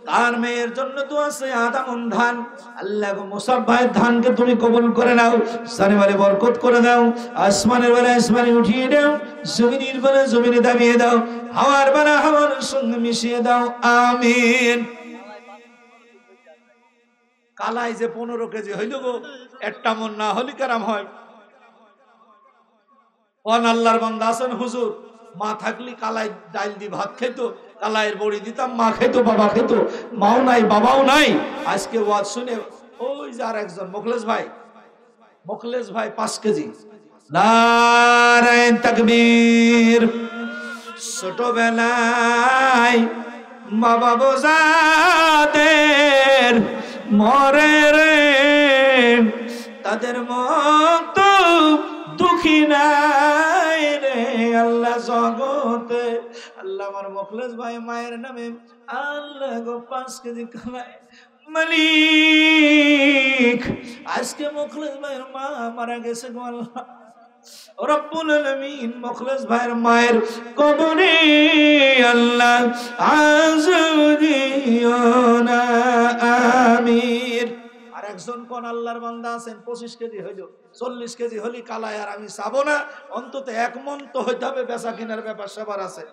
তার মেয়ের জন্য তো আছে আদামন ধান। আল্লাহ গো মুসাব ভাইয়ের ধানকে তুমি কবুল করে নাও, সারেবারে বরকত করে দাও, আসমানের বেলা আসমানে উঠিয়ে দাও, জমিনের বেলা জমিনে দাবিয়ে দাও, হাওয়ার বেলা হাওয়ার সঙ্গে মিশিয়ে দাও, আমিন। কালাই যে 15 কেজি হইল গো, একটা মন না হলি কারাম হয়। কোন আল্লাহর বান্দা আছেন হুজুর, মা থাকলে কালাই ডাইল দি ভাত খেত, কালাইয়ের বড়ি দিতাম, মা খেত, বাবা খেত, মাও নাই বাবাও নাই। আজকে ওয়াজ শুনে ওই যে আর একজন মোখলেস ভাই 5 কেজি। নারায়ে তাকবীর। ছোটবেলায় বাবা বোঝাদের মরে রে, তাদের মতো দুঃখী নাই রে আল্লাহ জগতে। আল্লাহ আমার মোখলেস ভাই মায়ের নামে আল্লাহ গো 5 কেজি কালাই মালিক। আজকে মোখলেস ভাইয়ের মা মারা গেছে গো আল্লাহ রব্বুল আলামিন, মোখলেস ভাইয়ের মায়ের কবরে আল্লাহ আযাব দিও না, আমিন। আর একজন কোন আল্লাহর বান্দা আছেন 25 কেজি হইল, 40 কেজি হলি কালাই আর আমি চাবো না, অন্তত 1 মন তো হইতে হবে, বেচা কেনার ব্যাপার সবার আছে।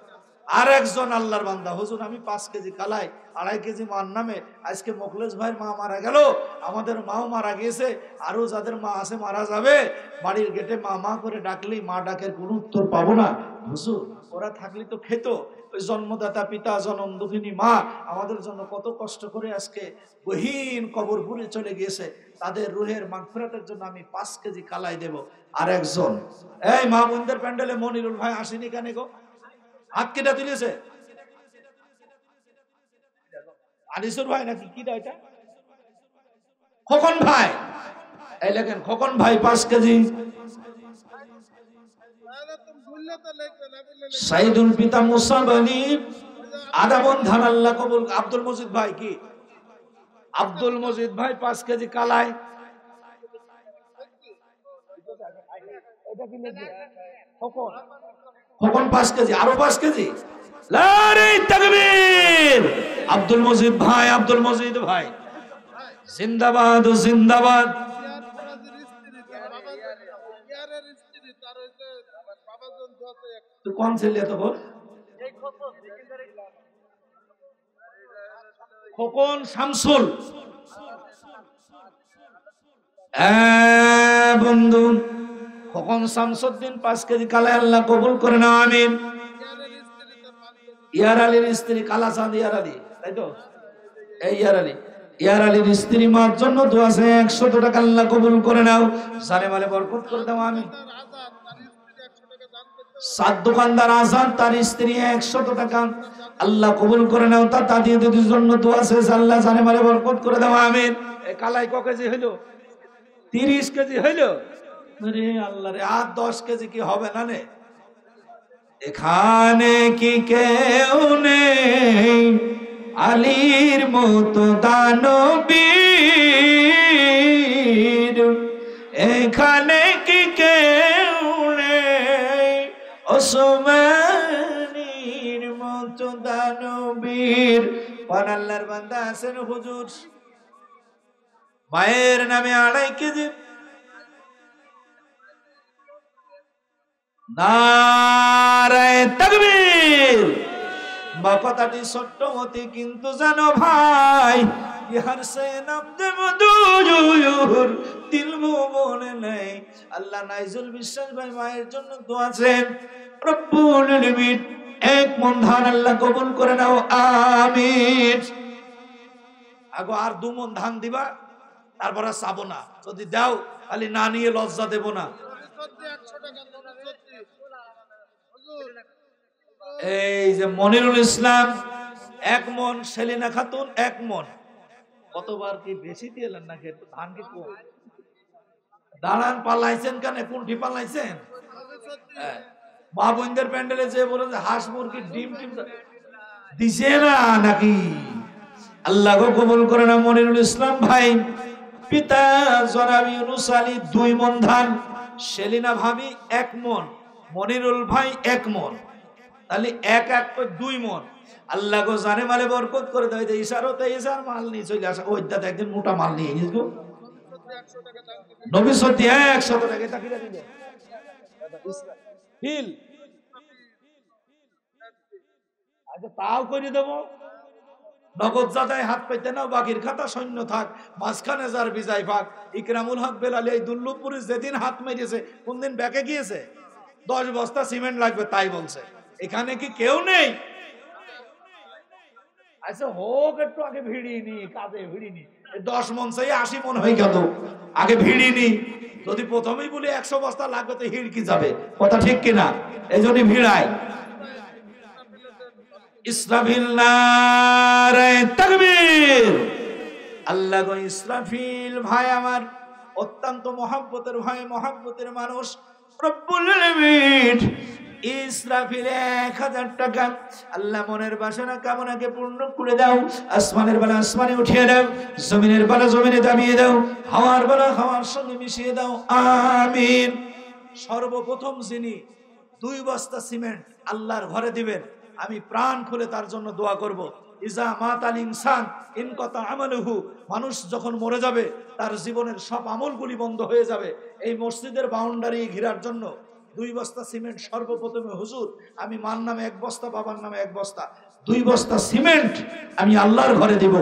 আর একজন আল্লাহর বান্দা হুজুর আমি 5 কেজি কালাই 2.5 কেজি মার নামে, আজকে মোখলেস ভাইয়ের মা মারা গেল, আমাদের মাও মারা গেছে, আরো যাদের মা আছে মারা যাবে, বাড়ির গেটে মা মা করে ডাকলেই মা ডাকের কোনো উত্তর পাবো না। হুজুর ওরা থাকলে তো খেত, ওই জন্মদাতা পিতা জনম দুঃখিনী মা আমাদের জন্য কত কষ্ট করে আজকে গহীন কবরপুরে চলে গিয়েছে, তাদের রুহের মাগফিরাতের জন্য আমি 5 কেজি কালাই দেব। আর একজন এই মা বোনদের প্যান্ডেলে মনিরুল ভাই আসেনি কেন গো? হাত কেটে তুলেছে আনিসুর ভাই নাকি কি এটা খোকন ভাই, এই লেখেন খোকন ভাই 5 কেজি। সাইদুল পিতা মুসাব আলী আদাবন ধান আল্লাহ কবুল। আব্দুল মজিদ ভাই কি? আব্দুল মজিদ ভাই 5 কেজি কালাই। খোকন 5 কেজি, আরো 5 কেজি। নারে তাকবীর। আব্দুল মজিদ ভাই জিন্দাবাদ জিন্দাবাদ। তুই কোন ছেলে তো বল? খোকন শামসুল। বন্ধু খোকন শামসুদ্দিন 5 কেজি কালাই আল্লাহ কবুল করে নাও, আমিন। ইয়ার আলীর স্ত্রী কালাচাঁদ ইয়ার আলী, তাই তো? এই ইয়ার আলীর স্ত্রী মার জন্য দোয়া আছে, 100 টাকা আল্লাহ কবুল করে নাও, সালে মালে বরকত করে দাও, আমিন। সাত দোকানদার আজাদ তার স্ত্রী 100 টাকা আল্লাহ কবুল করে নাও, তার দাদি দিদির জন্য দোয়া আছে, আল্লাহ সালে মালে বরকত করে দাও, আমিন। এই কালাই ক কেজি হইল? 30 কেজি হইল। আরে আল্লাহ রে, আর 10 কেজি কি হবে না নে? এখানে কি কেউ নেই আলীর মতো দানবীর? এখানে কি কেউ নেই ওসমানীর মতো দানবীর? কোন আল্লাহর বান্দা আছেন হুজুর মায়ের নামে 2.5 কেজি? নারায়ে তাকবীর। মা কথাটি ছোট্টমতি কিন্তু জানো ভাই, ইহার সে নাম যে মধুর দিল মনে নেই। আল্লাহ নাইজুল বিশ্বাস ভাই মায়ের জন্য দোয়া আছেন, রব্বুল আলামিন 1 মন ধান আল্লাহ কবুল করে নাও, আমিন। আগো আর 2 মন ধান দিবা, তারপর আর চাবো না, যদি দাও খালি না নিয়ে লজ্জা দেব না। এই যে মনিরুল ইসলাম 1 মন, সেলিনা খাতুন 1 মন। কতবার কি বেশি দিলেন নাকি? ধান কি কম? দাঁড়ান, পালাইছেন কেন? কোনটি পালাইছেন? মা বোনদের প্যান্ডেলে যে বলে যে হাঁস মুরগির ডিম দিছে না নাকি? আল্লাহ কবুল করে না। মনিরুল ইসলাম ভাই পিতা জনাব ইউনুস আলী 2 মন ধান, সেলিনা ভাবি 1 মন, মনিরুল ভাই 1 মন, তাহলে 1 1 করে 2 মন। আল্লাহ গো জানে মালে বরকত করে দাও। ইশারতে ইশার মাল নিয়ে চলে আসা, ওইটাতে একদিন মোটা মাল নিয়ে গেছিল নবী সত্যি 100 টাকা তাকিয়ে দিল হিল। আচ্ছা তাও করে দেবো, নগদ জাদায় হাত পেতে নাও, বাকির খাতা সৈন্য থাক, মাঝখানে যার বিজয় পাক। ইকরামুল হক বেলাল এই দুর্লভপুরে যেদিন হাত মেরেছে কোন দিন ব্যাকে গিয়েছে? 10 বস্তা সিমেন্ট লাগবে তাই বলছে। এখানে কি কেউ নেই? আচ্ছা হোক, একটু আগে ভিড়িনি, কাজে ভিড়িনি, 10 মন চাই 80 মন হয়ে গেল, আগে ভিড়িনি। যদি প্রথমেই বলি 100 বস্তা লাগবে তো হিড় কি যাবে? কথা ঠিক কিনা? এই জন্য ভিড়ায়। ইসরাফিল নারে তাকবীর। আল্লাহ গো ইসরাফিল ভাই আমার অত্যন্ত মহব্বতের ভাই, মহব্বতের মানুষ। রব্বুল আলামিন ইসরাফিল 1000 টাকা আল্লাহ মনের বাসনা কামনাকে পূর্ণ করে দাও। আসমানের বেলা আসমানে উঠিয়ে দাও, জমিনের বেলা জমিনে দাবিয়ে দাও, হাওয়ার বেলা হাওয়ার সঙ্গে মিশিয়ে দাও, আমিন। সর্বপ্রথম যিনি 2 বস্তা সিমেন্ট আল্লাহর ঘরে দিবেন, আমি প্রাণ খুলে তার জন্য দোয়া করব। ইজা মাতাল ইনসান ইনকাতা আমালুহু, মানুষ যখন মরে যাবে তার জীবনের সব আমলগুলি বন্ধ হয়ে যাবে। এই মসজিদের বাউন্ডারি ঘেরার জন্য 2 বস্তা সিমেন্ট সর্বপ্রথমে হুজুর আমি মার নামে 1 বস্তা, বাবার নামে 1 বস্তা, 2 বস্তা সিমেন্ট আমি আল্লাহর ঘরে দিব।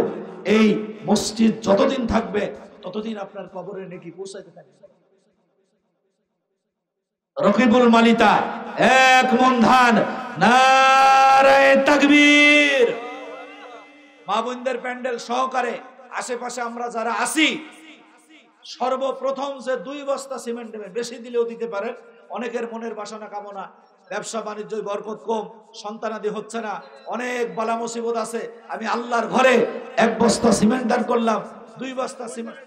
এই মসজিদ যতদিন থাকবে ততদিন আপনার কবরে নেকি পৌঁছাইতে থাকবে। রকিবুল মালিতা 1 মন ধান, নারে তাকবীর। মা বোনদের প্যান্ডেল সহকারে আশেপাশে আমরা যারা আছি সর্বপ্রথম যে 2 বস্তা সিমেন্ট দেবেন, বেশি দিলেও দিতে পারেন। অনেকের মনের বাসনা কামনা, ব্যবসা বাণিজ্য বরকত কম, সন্তানাদি হচ্ছে না, অনেক বালা মুসিবত আছে, আমি আল্লাহর ঘরে 1 বস্তা সিমেন্ট দান করলাম, 2 বস্তা সিমেন্ট।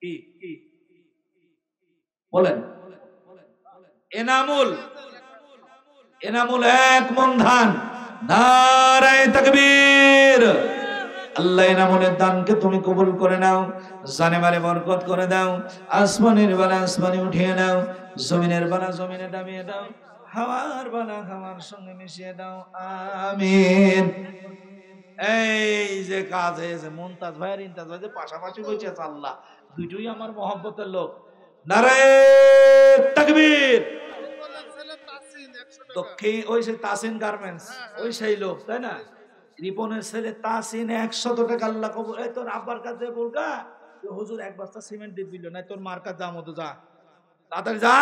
কি কি বলেন? এনামুল 1 মন ধান, নারে তাকবীর। আল্লাহ এনামুলের দানকে তুমি কবুল করে নাও, জানে মালে বরকত করে দাও, আসমানের বেলা আসমানে উঠিয়ে দাও, জমিনের বেলা জমিনে নামিয়ে দাও, হাওয়ার বেলা হাওয়ার সঙ্গে মিশিয়ে দাও, আমিন। এই যে কাজ হয়েছে, মুনতাজ ভাই আর ইনতাজ ভাই যে পাশাপাশি বসে আছে, আল্লাহ দুটোই আমার মহব্বতের লোক। নারে তাকবীর। দক্ষিণ ওই সে তাসিন গার্মেন্টস, ওই সেই লোক তাই না? রিপনের ছেলে তাসিন 100 টাকা আল্লাহ কবুল। এই তোর আব্বার কাছে বলগা হুজুর 1 বস্তা সিমেন্ট দিয়ে দিল, না তোর মার কাছে যা মতো যা, তাড়াতাড়ি যা,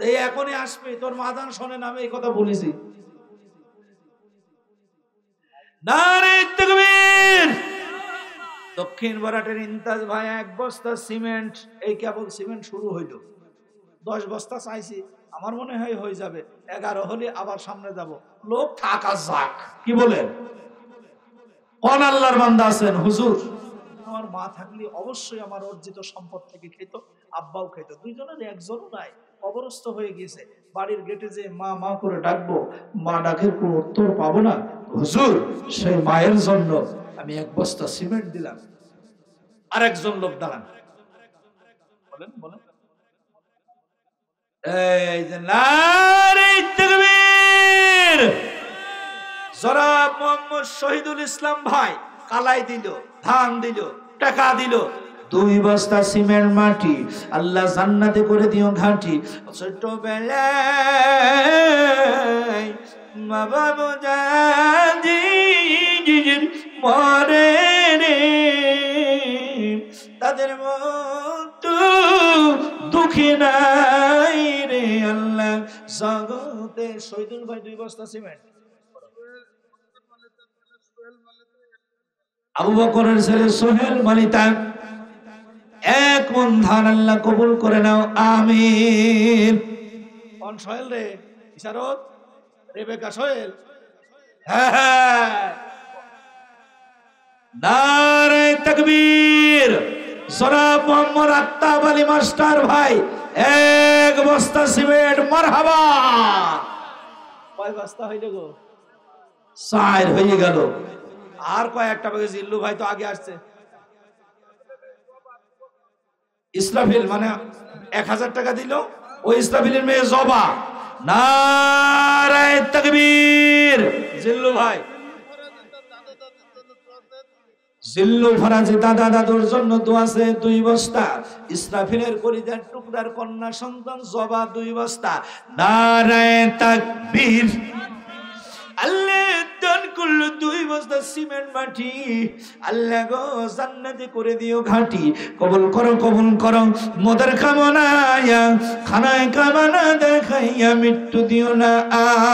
এই এখনই আসবে, তোর মাদান শোনে না আমি এই কথা বলেছি। নারে তাকবীর। দক্ষিণ বরাটের ইনতাজ ভাই 1 বস্তা সিমেন্ট, এই কেবল সিমেন্ট শুরু হইল, 10 বস্তা চাইছি, আমার মনে হয় হয়ে যাবে, 11 হলে আবার সামনে যাব, লোক থাকা যাক। কি বলেন? কোন আল্লাহর বান্দা আছেন হুজুর আমার মা থাকলে অবশ্যই আমার অর্জিত সম্পদ থেকে খেত, আব্বাও খেত, দুইজনের একজনও নাই, কবরস্থ হয়ে গেছে। বাড়ির গেটে যে মা মা করে ডাকবো, মা ডাকের কোনো উত্তর পাবো না, হুজুর সেই মায়ের জন্য আমি 1 বস্তা সিমেন্ট দিলাম। আরেকজন লোক দাঁড়ান, বলেন বলেন। এই যে নারে তাকবীর। জনাব মোহাম্মদ শহীদুল ইসলাম ভাই কালাই দিল, ধান দিল, টাকা দিল, 2 বস্তা সিমেন্ট মাটি, আল্লাহ জান্নাতে করে দিও ঘাটি। ছোটবেলায় মা বাবা জানি মরে রে, তাদের মতো দুঃখী নাই রে আল্লাহ জগতে। শহীদুল ভাই 2 বস্তা সিমেন্ট। আবু বকরের ছেলে সোহেল মালিতা 1 মন ধান আল্লাহ কবুল করে নাও, আমিন। কোন সোহেল রে? ইশারত রেবেকা সোহেল। হ্যাঁ, নারে তাকবীর। জনাব মোহাম্মদ আত্তাব আলী মাস্টার ভাই 1 বস্তা সিমেন্ট, মারহাবা। কয় বস্তা হইল গো? 4 হয়ে গেল। আর কয়েকটা বাকি, জিল্লু ভাই তো আগে আসছে। ইসরাফিল মানে 1000 টাকা দিল, ওই ইসরাফিলের মেয়ে জবা নারায়ে তাকবীর। জিল্লু ভাই, জিল্লু ফরাজি দাদা দাদুর জন্য দোয়া আছে 2 বস্তা। ইসরাফিলের কলিজার টুকরার কন্যা সন্তান জবা 2 বস্তা। নারায়ে তাকবীর। আল্লাহ দান করলো 2 বস্তা সিমেন্ট মাটি। আল্লাহ গো জান্নাতে করে দিও ঘাটি। কবুল করো, কবুল করো। মোদের কামনায়া খানায় কামনা দেখাইয়া মৃত্যু দিও না,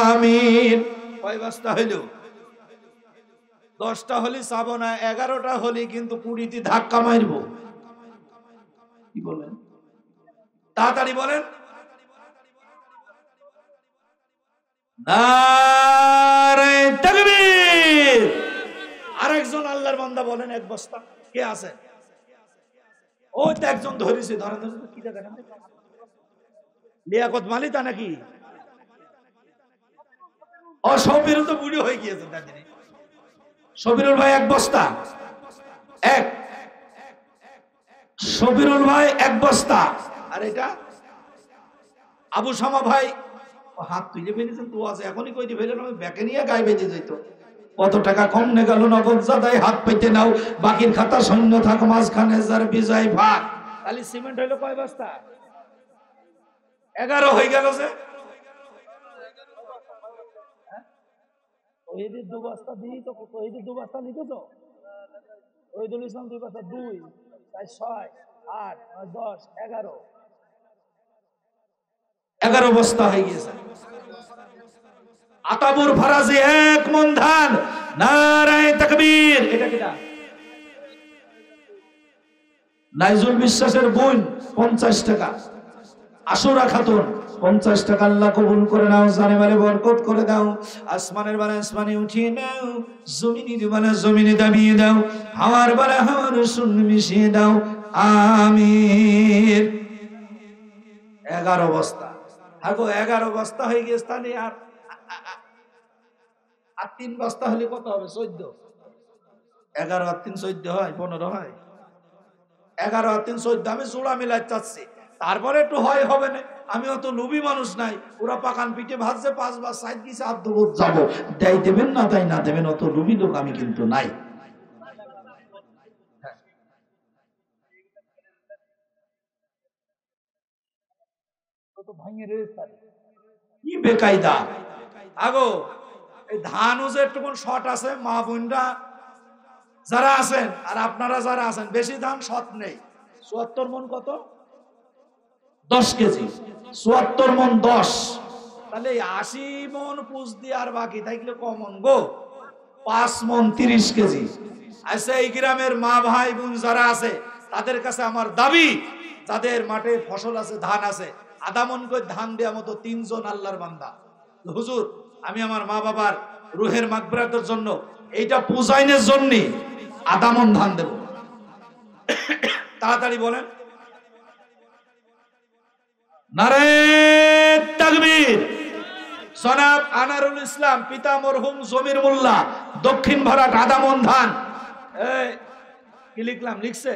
আমিন। কয় বস্তা হইল? 10টা হলি চাবো না, 11টা হলি কিন্তু 20তে ধাক্কা মারবো। কি বলেন? তাড়াতাড়ি বলেন। নারায়ে তাকবীর। আরেকজন আল্লাহর বান্দা বলেন 1 বস্তা। কে আছেন? ওই তো একজন ধরেছে, ধরেন। কি জায়গা নাম? লিয়াকত মালিতা নাকি? ও সবিরুল তো বুড়ি হয়ে গিয়েছে দাদিনী। সবিরুল ভাই 1 বস্তা। সবিরুল ভাই 1 বস্তা। আর এটা আবু শামা ভাই হাত তুলে ফেলেছেন তো আছে, এখনই কই দিয়ে ফেলেন, আমি ব্যাকে নিয়ে গায়ে বেঁধে যেত। কত টাকা কম নে গেল, নগদ জাদাই হাত পেতে নাও, বাকির খাতা শূন্য থাক, মাঝখানে যার বিজয় ভাগ। খালি সিমেন্ট হইলো কয় বস্তা? 11 হয়ে গেল যে। ওইদিকে 2 বস্তা দিই তো, ওইদিকে 2 বস্তা লিখেছো? ওই দিলাম 2 বস্তা, 2 4 6 8 10 11 বস্তা হয়ে গেছে। আতাবুর ফরাজি 1 মন ধান। নারায়ে তাকবীর। এটা কিটা? নাইজুল বিশ্বাসের বোন 50 টাকা। আশুরা খাতুন 50 টাকা। আল্লাহ কবুল করে নাও, জানে মারে বরকত করে দাও। আসমানের বারে আসমানে উঠিয়ে নাও, জমিনের বারে জমিনে দাবিয়ে দাও, হাওয়ার বারে হাওয়ার শূন্য মিশিয়ে দাও, আমিন। 11 বস্তা। আগো 11 বস্তা হয়ে গেছে, তাহলে আর 3 বস্তা হলে কত হবে? 14। 11 আর 3 14 হয়, 15 হয়। 11 আর 3 14। আমি জোড়া মিলাই চাচ্ছি, তারপরে একটু হয় হবে না। আমি অত লোভী মানুষ নাই। ওরা পাকান পিঠে ভাজছে, 5 বার সাইড দিছে, আর দুধ যাবো, দেই দেবেন না তাই না দেবেন, অত লোভী লোক আমি কিন্তু নাই। কি বেকায়দা আগো। এই ধানও যে একটু শর্ট আছে, মা বোনরা যারা আছেন আর আপনারা যারা আছেন, বেশি ধান শর্ট নেই। 74 মন কত? 10 কেজি। 74 মন 10, তাহলে 80 মন পুষ দিয়ে আর বাকি থাকলে কমন গো 5 মন 30 কেজি। আচ্ছা, এই গ্রামের মা ভাই বোন যারা আছে তাদের কাছে আমার দাবি, যাদের মাঠে ফসল আছে, ধান আছে, আধা মন করে ধান দেওয়ার মতো 3 জন আল্লাহর বান্দা, হুজুর আমি আমার মা বাবার রুহের মাগফিরাতের জন্য, এইটা পূজাইনের জন্য আধা মন ধান দেব। তাড়াতাড়ি বলেন। নারায়ে তাকবীর। জনাব আনারুল ইসলাম পিতা মরহুম জমির মোল্লা, দক্ষিণ ভাড়াট, আধা মন ধান। কি লিখলাম? লিখছে?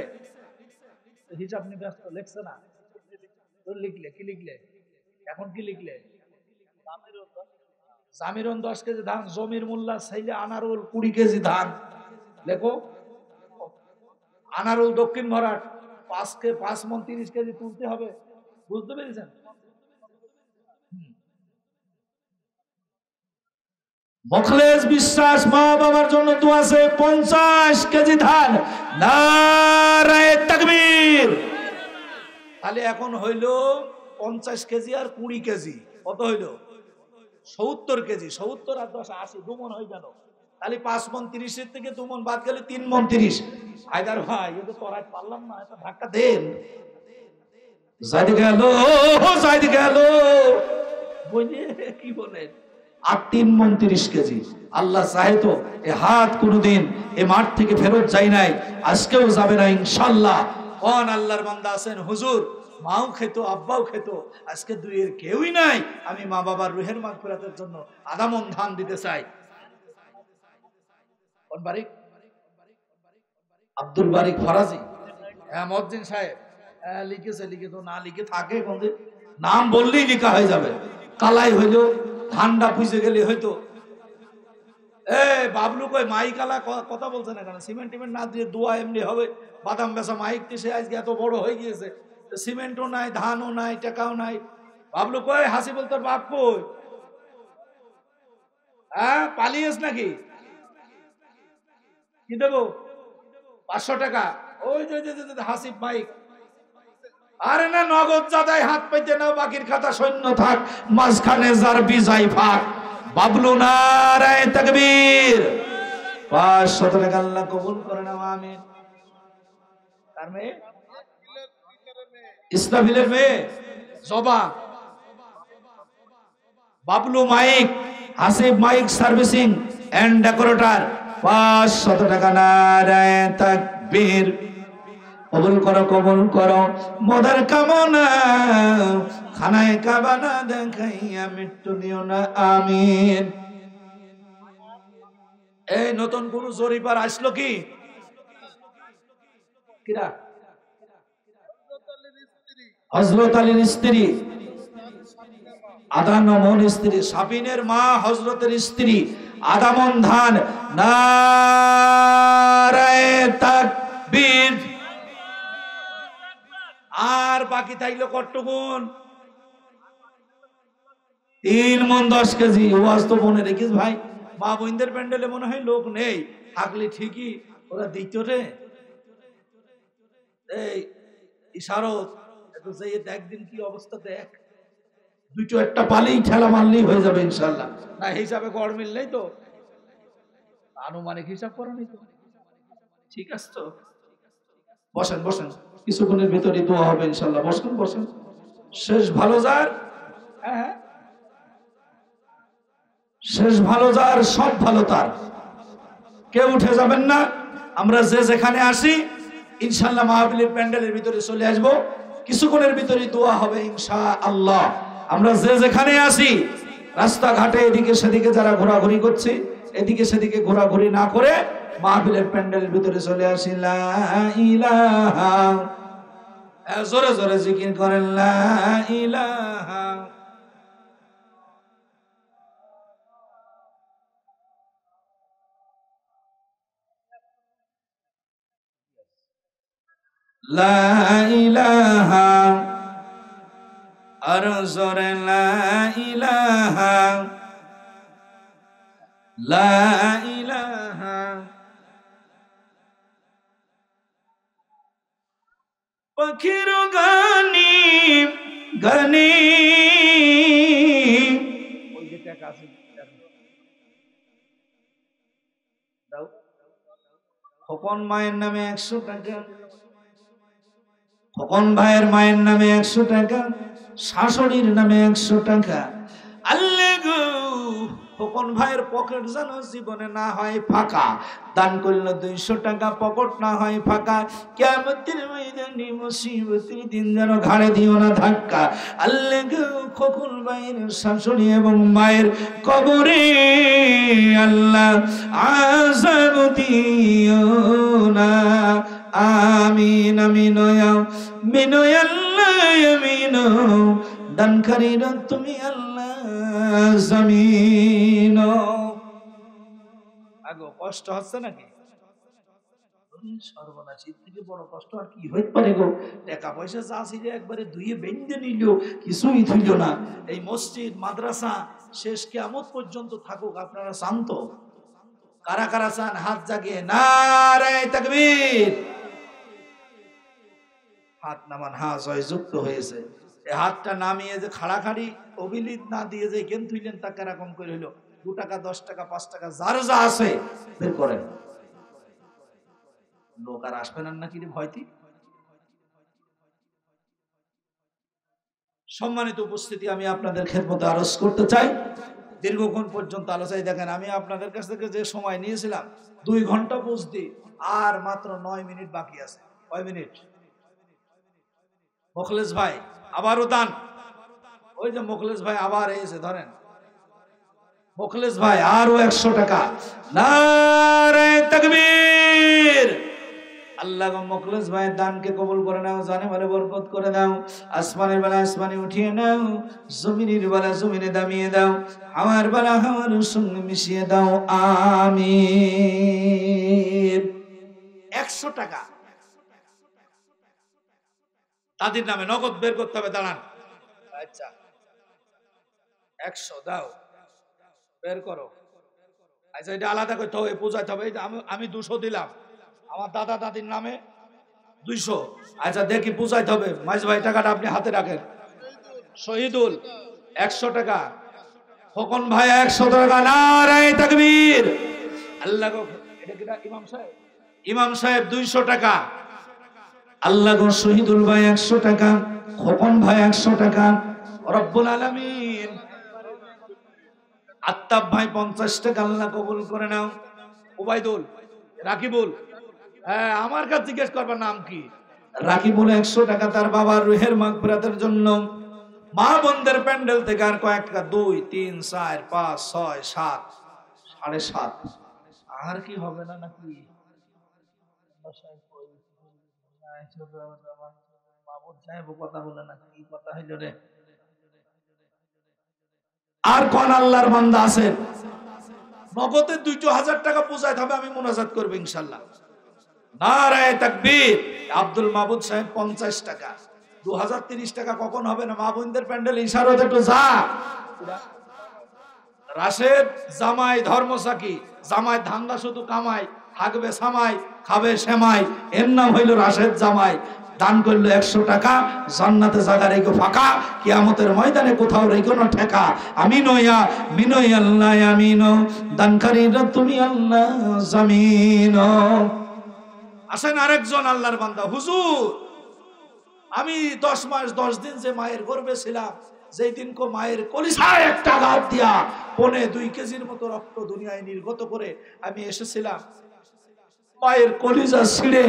হিসাব নিয়ে ব্যস্ত, লিখছে না? লিখলে কি লিখলে? এখন কি লিখলে? জামিরন 10 কেজি ধান, জমির মোল্লা ছেলে আনারুল 20 কেজি ধান। লেখো। আনারুল দক্ষিণ ভাড়াট 5 মন 30 কেজি তুলতে হবে। বুঝতে পেরেছেন? মুখলেস বিশ্বাস মা বাবার জন্য দোয়া আছে 50 কেজি ধান। নারায়ে তাকবীর। তাহলে এখন হইল 50 কেজি আর 20 কেজি, কত হইল? 70 কেজি। 70 আর 10 80, 2 মন হয়ে গেল। তাহলে 5 মন 30 এর থেকে 2 মন বাদ গেলে 3 মন 30। হায়দার ভাই, এটা তো রাত পারলাম না, এটা ধাক্কা দেন। যাইতে গেল, যাইতে গেল, কি বলেন? আর 3 মন 30 কেজি। আল্লাহ চাহে তো এ হাত কোনদিন এ মাঠ থেকে ফেরত যায় নাই, আজকেও যাবে না ইনশাআল্লাহ। কোন আল্লাহর বান্দা আছেন হুজুর মাও খেত, আব্বাও খেত, আজকে দুইয়ের কেউই নাই, আমি মা বাবার রুহের মাগফিরাতের জন্য আধা মন ধান দিতে চাই। কোন বারিক? আব্দুল বারিক ফরাজি। হ্যাঁ, মজ্জিন সাহেব লিখেছে। লিখে তো না লিখে থাকে, কোনদিন নাম বললেই লেখা হয়ে যাবে। কালাই হইল, ঠান্ডা পুষে গেলে হয়তো। বাবলু কই মাইক আলা কথা বলছে না কেন? সিমেন্ট টিমেন্ট না দিয়ে দোয়া এমনি হবে? বাদাম বেচা মাইক সে আজকে এত বড় হয়ে গিয়েছে, সিমেন্টও নাই, ধানও নাই, টাকাও নাই। বাবলু কই হাসিবুল তোর বাপ কই? হ্যাঁ, পালিয়েছ নাকি? কি দেবো? 500 টাকা। ওই যে হাসিব মাইক। আরে না, নগদ জাদায় হাত পাইতে নাও, বাকির খাতা সৈন্য থাক, মাঝখানে যার বিজয় ফাঁক। বাবলু নারায়ে তাকবীর। 500 টাকা আল্লাহ কবুল করে নাও, আমিন। কার মেয়ে? ইসরাফিলের মেয়ে Joba. Bablu mike, Hasib mike servicing and decorator, 500 টাকা। নারায়ে তাকবীর। কবুল করো, কবুল করো মোদের কামনা, খানায় কাবা না দেখাইয়া মৃত্যু দিও না, আমিন। এই নতুন কোন জরিপার আসলো কি? কিরা? হযরত আলীর স্ত্রী, আদানমন স্ত্রী, সাবিনের মা হযরতের স্ত্রী আদামন ধান। নারায়ে তাকবীর। আর বাকি থাকলো কট্টগুণ 3 মণ 10 কেজি। ওয়াজ তো মনে রেখিস ভাই, মা বোনদের প্যান্ডেলে মনে হয় লোক নেই, থাকলে ঠিকই ওরা দিত রে। এই ইশারত একটু যেয়ে দেখ দিন কি অবস্থা, দেখ। দুটো একটা পালেই ঠেলা মারলেই হয়ে যাবে ইনশাল্লাহ। না হিসাবে গড় মিললেই তো, আনুমানিক হিসাব করেনি তো, ঠিক আছে তো? বসেন বসেন, কিছুক্ষণের ভিতরে দোয়া হবে ইনশাল্লাহ। বসেন বসেন। শেষ ভালো যার, হ্যাঁ শেষ ভালো যার, সব ভালো তার। কেউ উঠে যাবেন না। আমরা যে যেখানে আসি ইনশাল্লাহ মাহফিলের প্যান্ডেলের ভিতরে চলে আসবো, কিছুক্ষণের ভিতরে দোয়া হবে ইনশাআল্লাহ। আমরা যে যেখানে আসি, রাস্তাঘাটে এদিকে সেদিকে যারা ঘোরাঘুরি করছি, এদিকে সেদিকে ঘোরাঘুরি না করে মাহফিলের প্যান্ডেলের ভিতরে চলে আসি। লা ইলাহা, জোরে জোরে জিকির করেন, লা ইলাহা লা ইলাহা, আর জোরে লা ইলাহা, লা ইলাহা। পাখির গানি গানি, ওই যে টাকা আছে দাও। খোকন মায়ের নামে 100 টাকা, খোকন ভাইয়ের মায়ের নামে 100 টাকা, শাশুড়ির নামে 100 টাকা। আল্লাহ গো, খোকন ভাইয়ের পকেট যেন জীবনে না হয় ফাঁকা। দান করলো 200 টাকা, পকেট না হয় ফাঁকা। কিয়ামতের ময়দানে মুসিবতের দিন যেন ঘাড়ে দিও না ধাক্কা। আল্লাহ গো, খোকন ভাইয়ের শাশুড়ি এবং মায়ের কবরে আল্লাহ আযাব দিও না, আমিন আমিন আমিন আল্লাহ আমিন। দানকারীরা তুমি আল্লাহ জামিন। আগো কষ্ট হচ্ছে নাকি? সর্বনাশ, এর থেকে বড় কষ্ট আর কি হইতে পারে গো? টাকা পয়সা যা ছিল একবারে ধুয়ে বেঁধে নিল, কিছুই থইল না। এই মসজিদ মাদ্রাসা শেষ কিয়ামত পর্যন্ত থাকুক, আপনারা শান্ত। কারা কারা চান হাত জাগিয়ে নারায়ে তাকবীর। হাত নামান, হ্যাঁ জয়যুক্ত হয়েছে। এই হাতটা নামিয়ে যে খাড়াখাড়ি অবিলিত না দিয়ে যে কেন থইলেন, তা কেরকম করে হইলো? 2 টাকা 10 টাকা 5 টাকা যার যা আছে বের করেন। লোক আর আসবে না নাকি রে ভয়তি? সম্মানিত উপস্থিতি, আমি আপনাদের খেদমতে আরজ করতে চাই। দীর্ঘক্ষণ পর্যন্ত আলোচনায় দেখেন, আমি আপনাদের কাছ থেকে যে সময় নিয়েছিলাম 2 ঘন্টা বুঝতে, আর মাত্র 9 মিনিট বাকি আছে। কয় মিনিট? মোখলেস ভাই আবারও দান। ওই যে মোখলেস ভাই আবার এসে ধরেন, মোখলেস ভাই আরো 100 টাকা। নারায়ে তাকবীর। আল্লাহ গো মুখলেস ভাইয়ের দানকে কবুল করে নাও, জানে বলে বরকত করে দাও, আসমানের বেলা আসমানে উঠিয়ে নাও, জমিনের বেলা জমিনে দামিয়ে দাও, হাওয়ার বেলা হাওয়ার সঙ্গে মিশিয়ে দাও, আমিন। 100 টাকা তাদের নামে নগদ বের করতে হবে, দাঁড়ান। আচ্ছা 100 দাও, বের করো। আচ্ছা এটা আলাদা করতে হবে, পূজাতে হবে। আমি 200 দিলাম, আমার দাদা দাদির নামে 200। আচ্ছা দেখি পূজাইতে হবে। মাইজ ভাই টাকাটা আপনি হাতে রাখেন। শহীদুল 100 টাকা, খোকন ভাই 100 টাকা, নারায়ে তাকবীর। আল্লাহ গো, এটা কি ইমাম সাহেব? ইমাম সাহেব 200 টাকা। আল্লাহ গো, শহীদুল ভাই 100 টাকা, খোকন ভাই 100 টাকা, রব্বুল আলামিন। আত্তাব ভাই 50 টাকা, আল্লাহ কবুল করে নাও। ওবাইদুল, রাকিবুল, হ্যাঁ আমার কাছে জিজ্ঞেস করবার নাম কি? রাকিবুল 100 টাকা তার বাবার রুহের মাগফিরাতের জন্য। মা বোনদের প্যান্ডেল থেকে আর কয়েক টাকা, 2 3 4 5 6 7 7.5, আর কি হবে না নাকি? কথা বলে না, কি কথা হইল রে? আর কোন আল্লাহর বান্দা আছেন নগদে 200,000 টাকা পূজায় হবে? আমি মুনাজাত করব ইনশাআল্লাহ। নারায়ে তাকবীর। আব্দুল মাহবুব সাহেব 50 টাকা। 2030 টাকা কখন হবে না? মা বোনদের প্যান্ডেল ইশারত একটু যা। রাশেদ জামাই ধর্মসাকি, জামাই ধান্দা শুধু কামাই, থাকবে সামাই, খাবে সেমাই, এর নাম হইল রাশেদ জামাই। দান করলো 100 টাকা, জান্নাতে জায়গা রেখো ফাঁকা, কিয়ামতের ময়দানে কোথাও রেখো না ঠেকা। আমিন ইয়া মিনই আল্লাহ আমিন, দানকারীরা তুমি আল্লাহ জামিন। আসেন আরেকজন আল্লাহর বান্দা, হুজুর আমি 10 মাস 10 দিন যে মায়ের গর্ভে ছিলাম, যেই দিন কো মায়ের কলিজায় একটা আঘাত দিয়া 1.5-2 কেজির মতো রক্ত দুনিয়ায় নির্গত করে আমি এসেছিলাম। মায়ের কলিজা ছিঁড়ে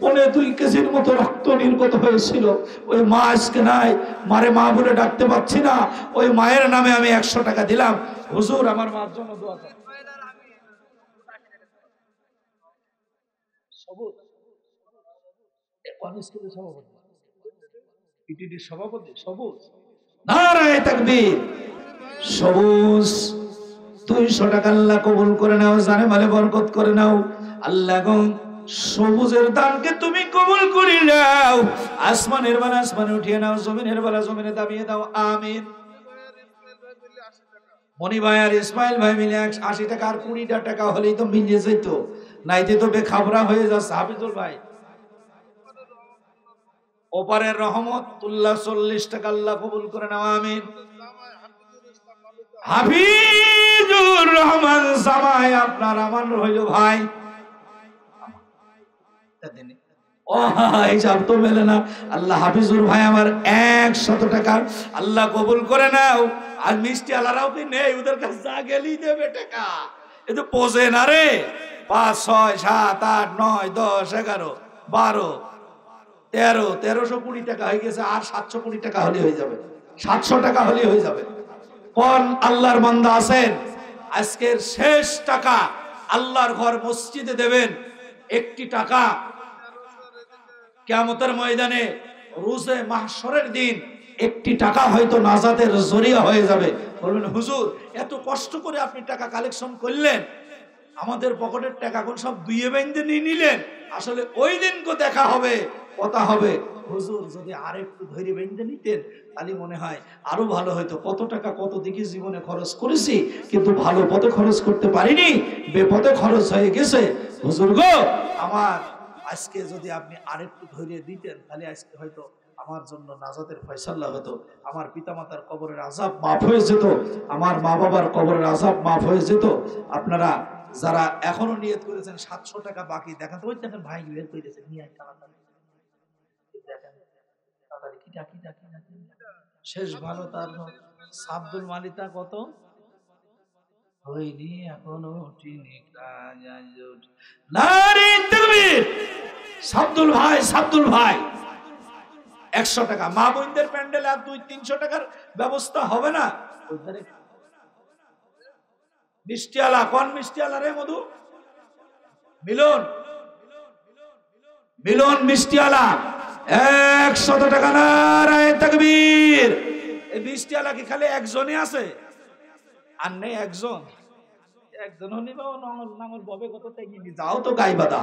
1.5-2 কেজির মতো রক্ত নির্গত হয়েছিল। ওই মা আজকে নাই, মারে মা বলে ডাকতে পাচ্ছি না। ওই মায়ের নামে আমি 100 টাকা দিলাম। হুজুর আমার মার জন্য দোয়া করেন। সবুজ কনস্টেবল সভাপতি, পিটিডি সভাপতি সবুজ, নারায়ে তাকবীর। সবুজ 200 টাকা আল্লাহ কবুল করে নাও, জানে মালে বরকত করে নাও। আল্লাহ গো, সবুজের দানকে তুমি কবুল করে নাও, আসমানের বেলা আসমানে উঠিয়ে নাও, জমিনের বেলা জমিনে দাবিয়ে দাও, আমিন। মনি ভাই আর ইসমাইল ভাই মিলে 80 টাকা আর 20 টাকা হলেই তো মিলিয়ে যেত, নাইতে তো বেখাবরা হয়ে যাচ্ছে। হাফিজুল ভাই ওপারের রহমতুল্লাহ 40 টাকা আল্লাহ কবুল করে নাও, আমিন। হাফিজুর রহমান জামাই আপনার আমার হইল ভাই, ও হিসাব তো মেলে না। আল্লাহ হাফিজুর ভাই আমার 100 টাকা আল্লাহ কবুল করে নাও। আর মিষ্টি আলারাও কি নেই, ওদের কাছে যা গেলি দেবে টাকা, এ তো পোষে না রে। 5 6 7 8 9 10 11 12 13 1320 টাকা হয়ে গেছে, আর 720 টাকা হলে হয়ে যাবে, 700 টাকা হলে হয়ে যাবে। কোন আল্লাহর বান্দা আছেন আজকের শেষ টাকা আল্লাহর ঘর মসজিদে দেবেন? 1টি টাকা কিয়ামতের ময়দানে রোজে মাহশরের দিন 1টি টাকা হয়তো নাজাতের জরিয়া হয়ে যাবে। বলবেন হুজুর এত কষ্ট করে আপনি টাকা কালেকশন করলেন, আমাদের পকেটের টাকা কোন সব দুইয়ে বেঁধে নিয়ে নিলেন। আসলে ওই দিন কো দেখা হবে, কথা হবে। হুজুর যদি আরেকটু ধৈর্য বেঁধে নিতেন তাহলে মনে হয় আরো ভালো হতো। কত টাকা কত দিকে জীবনে খরচ করেছি, কিন্তু ভালো পথে খরচ করতে পারিনি, বেপথে খরচ হয়ে গেছে। হুজুর গো, আমার আজকে যদি আপনি আরেকটু ধৈর্য দিতেন তাহলে আজকে হয়তো আমার জন্য নাজাতের ফয়সালা হতো, আমার পিতামাতার কবরের আযাব মাফ হয়ে যেত, আমার মা বাবার কবরের আযাব মাফ হয়ে যেত। আপনারা যারা এখনো নিয়ত করেছেন 700 টাকা বাকি, দেখেন তো ওই দেখেন ভাই বের করেছে নিয়ে তাড়াতাড়ি দেখেন, তাড়াতাড়ি কিটা কিটা কিটা শেষ ভালো। তার আব্দুল মালিতা কত হইনি এখনো উঠিনি, নারে তাকবীর। সাব্দুল ভাই, সাব্দুল ভাই 100 টাকা। মা বোনদের প্যান্ডেলে আর 200-300 টাকার ব্যবস্থা হবে না? মিষ্টিওয়ালা, কোন মিষ্টিওয়ালা রে? মধু মিলন, মিলন মিষ্টিওয়ালা 100 টাকা নারায়ে তাকবীর। এই মিষ্টিওয়ালা কি খালি একজনই আছে? আর নেই একজন নিবা নাঙল ববে কত টেকি যাও তো গাইবাদা।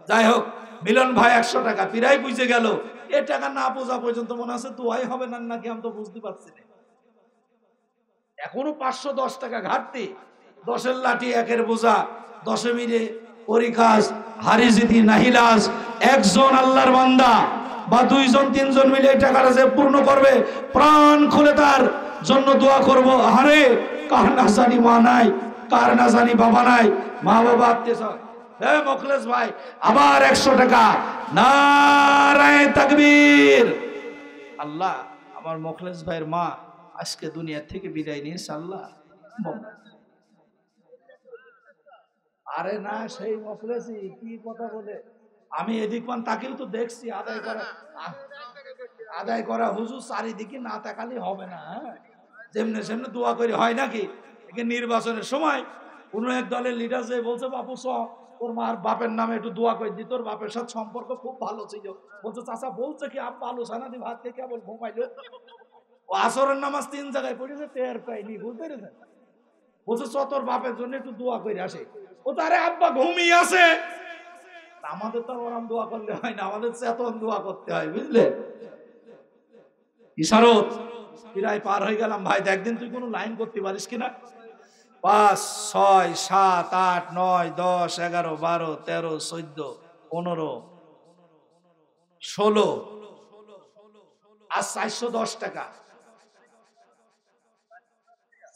যাই হোক, মিলন ভাই 100 টাকা পিরাই বুঝে গেল। এ টাকা না বোঝা পর্যন্ত মনে আছে দোয়াই হবে না নাকি, আমি তো বুঝতে পারছি না। এখনো 510 টাকা ঘাটতি। 10-এর লাঠি 1-এর বোঝা, 10 মিলে পরিকাজ হারিজিতি নাহিলাজ। একজন আল্লাহর বান্দা বা 2-3 মিলে এই টাকাটা যে পূর্ণ করবে, প্রাণ খুলে তার জন্য দোয়া করব। আরে কার না জানি মা নাই, কার না জানি বাবা নাই, মা বাবা আত্মীয়। হ্যাঁ মোখলেস ভাই, আবার 100 টাকা নারায়ে তাকবীর। আল্লাহ, আমার মোখলেস ভাইয়ের মা আজকে দুনিয়া থেকে বিদায় নিয়েছে। আল্লাহ, আরে না সেই মোখলেসই কি কথা বলে, আমি এদিক মান তাকেও তো দেখছি। আদায় করা হুজুর চারিদিকে না তাকালে হবে না। যেমনে সেমনে দোয়া করে হয় নাকি? নির্বাচনের সময় কোন এক দলের লিডার যে বলছে, বাপু তোর মার বাপের নামে একটু দোয়া করে দি, তোর বাপের সাথে সম্পর্ক খুব ভালো ছিল। বলছে চাচা বলছে কি আব্বা আলোচনা দি ভাত থেকে কেবল ঘুমাইলো। ও আসরের নামাজ 3 জায়গায় পড়েছে, টের পাইনি, বুঝতে পেরেছেন? বলছে তোর বাপের জন্য একটু দোয়া করে আসে। ও তো আরে আব্বা ঘুমিয়ে আছে। আমাদের তো ওরম দোয়া করলে হয় না, আমাদের চেতন দোয়া করতে হয়, বুঝলে? ইশারত প্রায় পার হয়ে গেলাম ভাই। একদিন তুই কোনো লাইন করতে পারিস কিনা? 5, 6, 7, 8, 9, 10, 11, 12, 13, 14, 15, 16 আর 410 টাকা।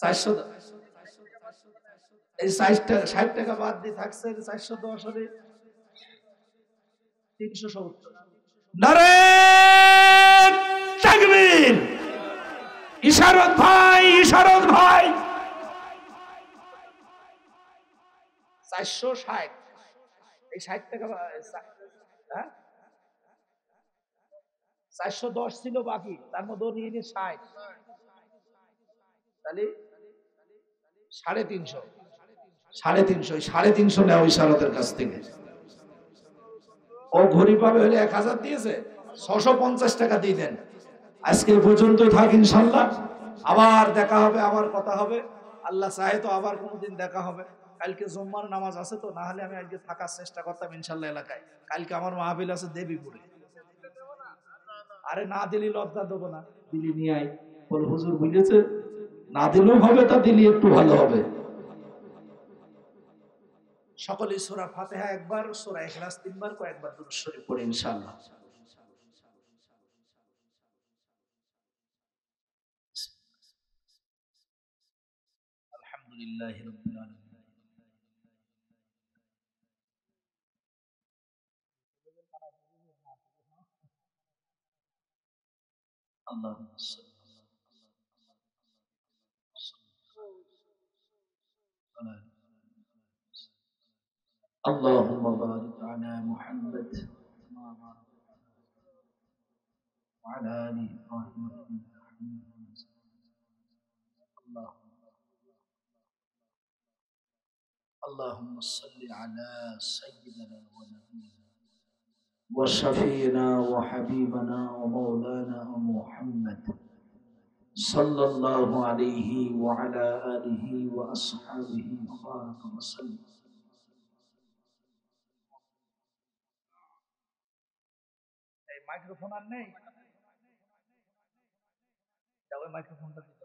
400 এই 60 টাকা বাদ দিয়ে থাকছে 410 হলে 370। নারায়ে তাকবীর। ইশারত ভাই, ইশারত ভাই, 460। এই 60 টাকা, হ্যাঁ 410 ছিল বাকি, তার মধ্যে নিয়ে নিয়ে 60, তাহলে 350। 350 নেওয়া ইশারতের কাছ থেকে। ও ঘড়ি পাবে হলে 1000 দিয়েছে, 650 টাকা দিয়ে দেন। আজকে পর্যন্ত থাক, ইনশাল্লাহ আবার দেখা হবে, আবার কথা হবে। আল্লাহ চাহে তো আবার কোনোদিন দেখা হবে। কালকে জুম্মার নামাজ আছে তো, না হলে আমি আজকে থাকার চেষ্টা করতাম ইনশাল্লাহ এলাকায়। কালকে আমার মাহফিল আছে দেবীপুরে। আরে না দিলি লজ্জা দেবো না, দিলি নিয়ে আয়। বল হুজুর বুঝেছে, না দিলেও হবে, তা দিলি একটু ভালো হবে। সকলে সূরা ফাতিহা একবার, সূরা ইখলাস 3 বার, কয়েকবার দুরূদ শরীফ পড়ে ইনশাআল্লাহ। আলহামদুলিল্লাহি রাব্বিল আলামিন। আল্লাহুম্মা সাল্লি আলা আল্লাহুম্মা বারিক আলা মুহাম্মাদ ওয়া আলা আলি ইব্রাহিম ইন্নাকা হামিদুম মাজিদ। আল্লাহুম্মা সাল্লি আলা সাইয়্যিদিনা ওয়া নাবিয়িনা ওয়া শাফিঈনা ওয়া হাবিবানা ওয়া মাওলানা মুহাম্মদ সাল্লাল্লাহু আলাইহি ওয়া আলা আলিহি ওয়া আসহাবিহি ওয়া বারাকা ওয়া সাল্লাম। এই মাইক্রোফোন আর নেই, দাও মাইক্রোফোনটা দিতে।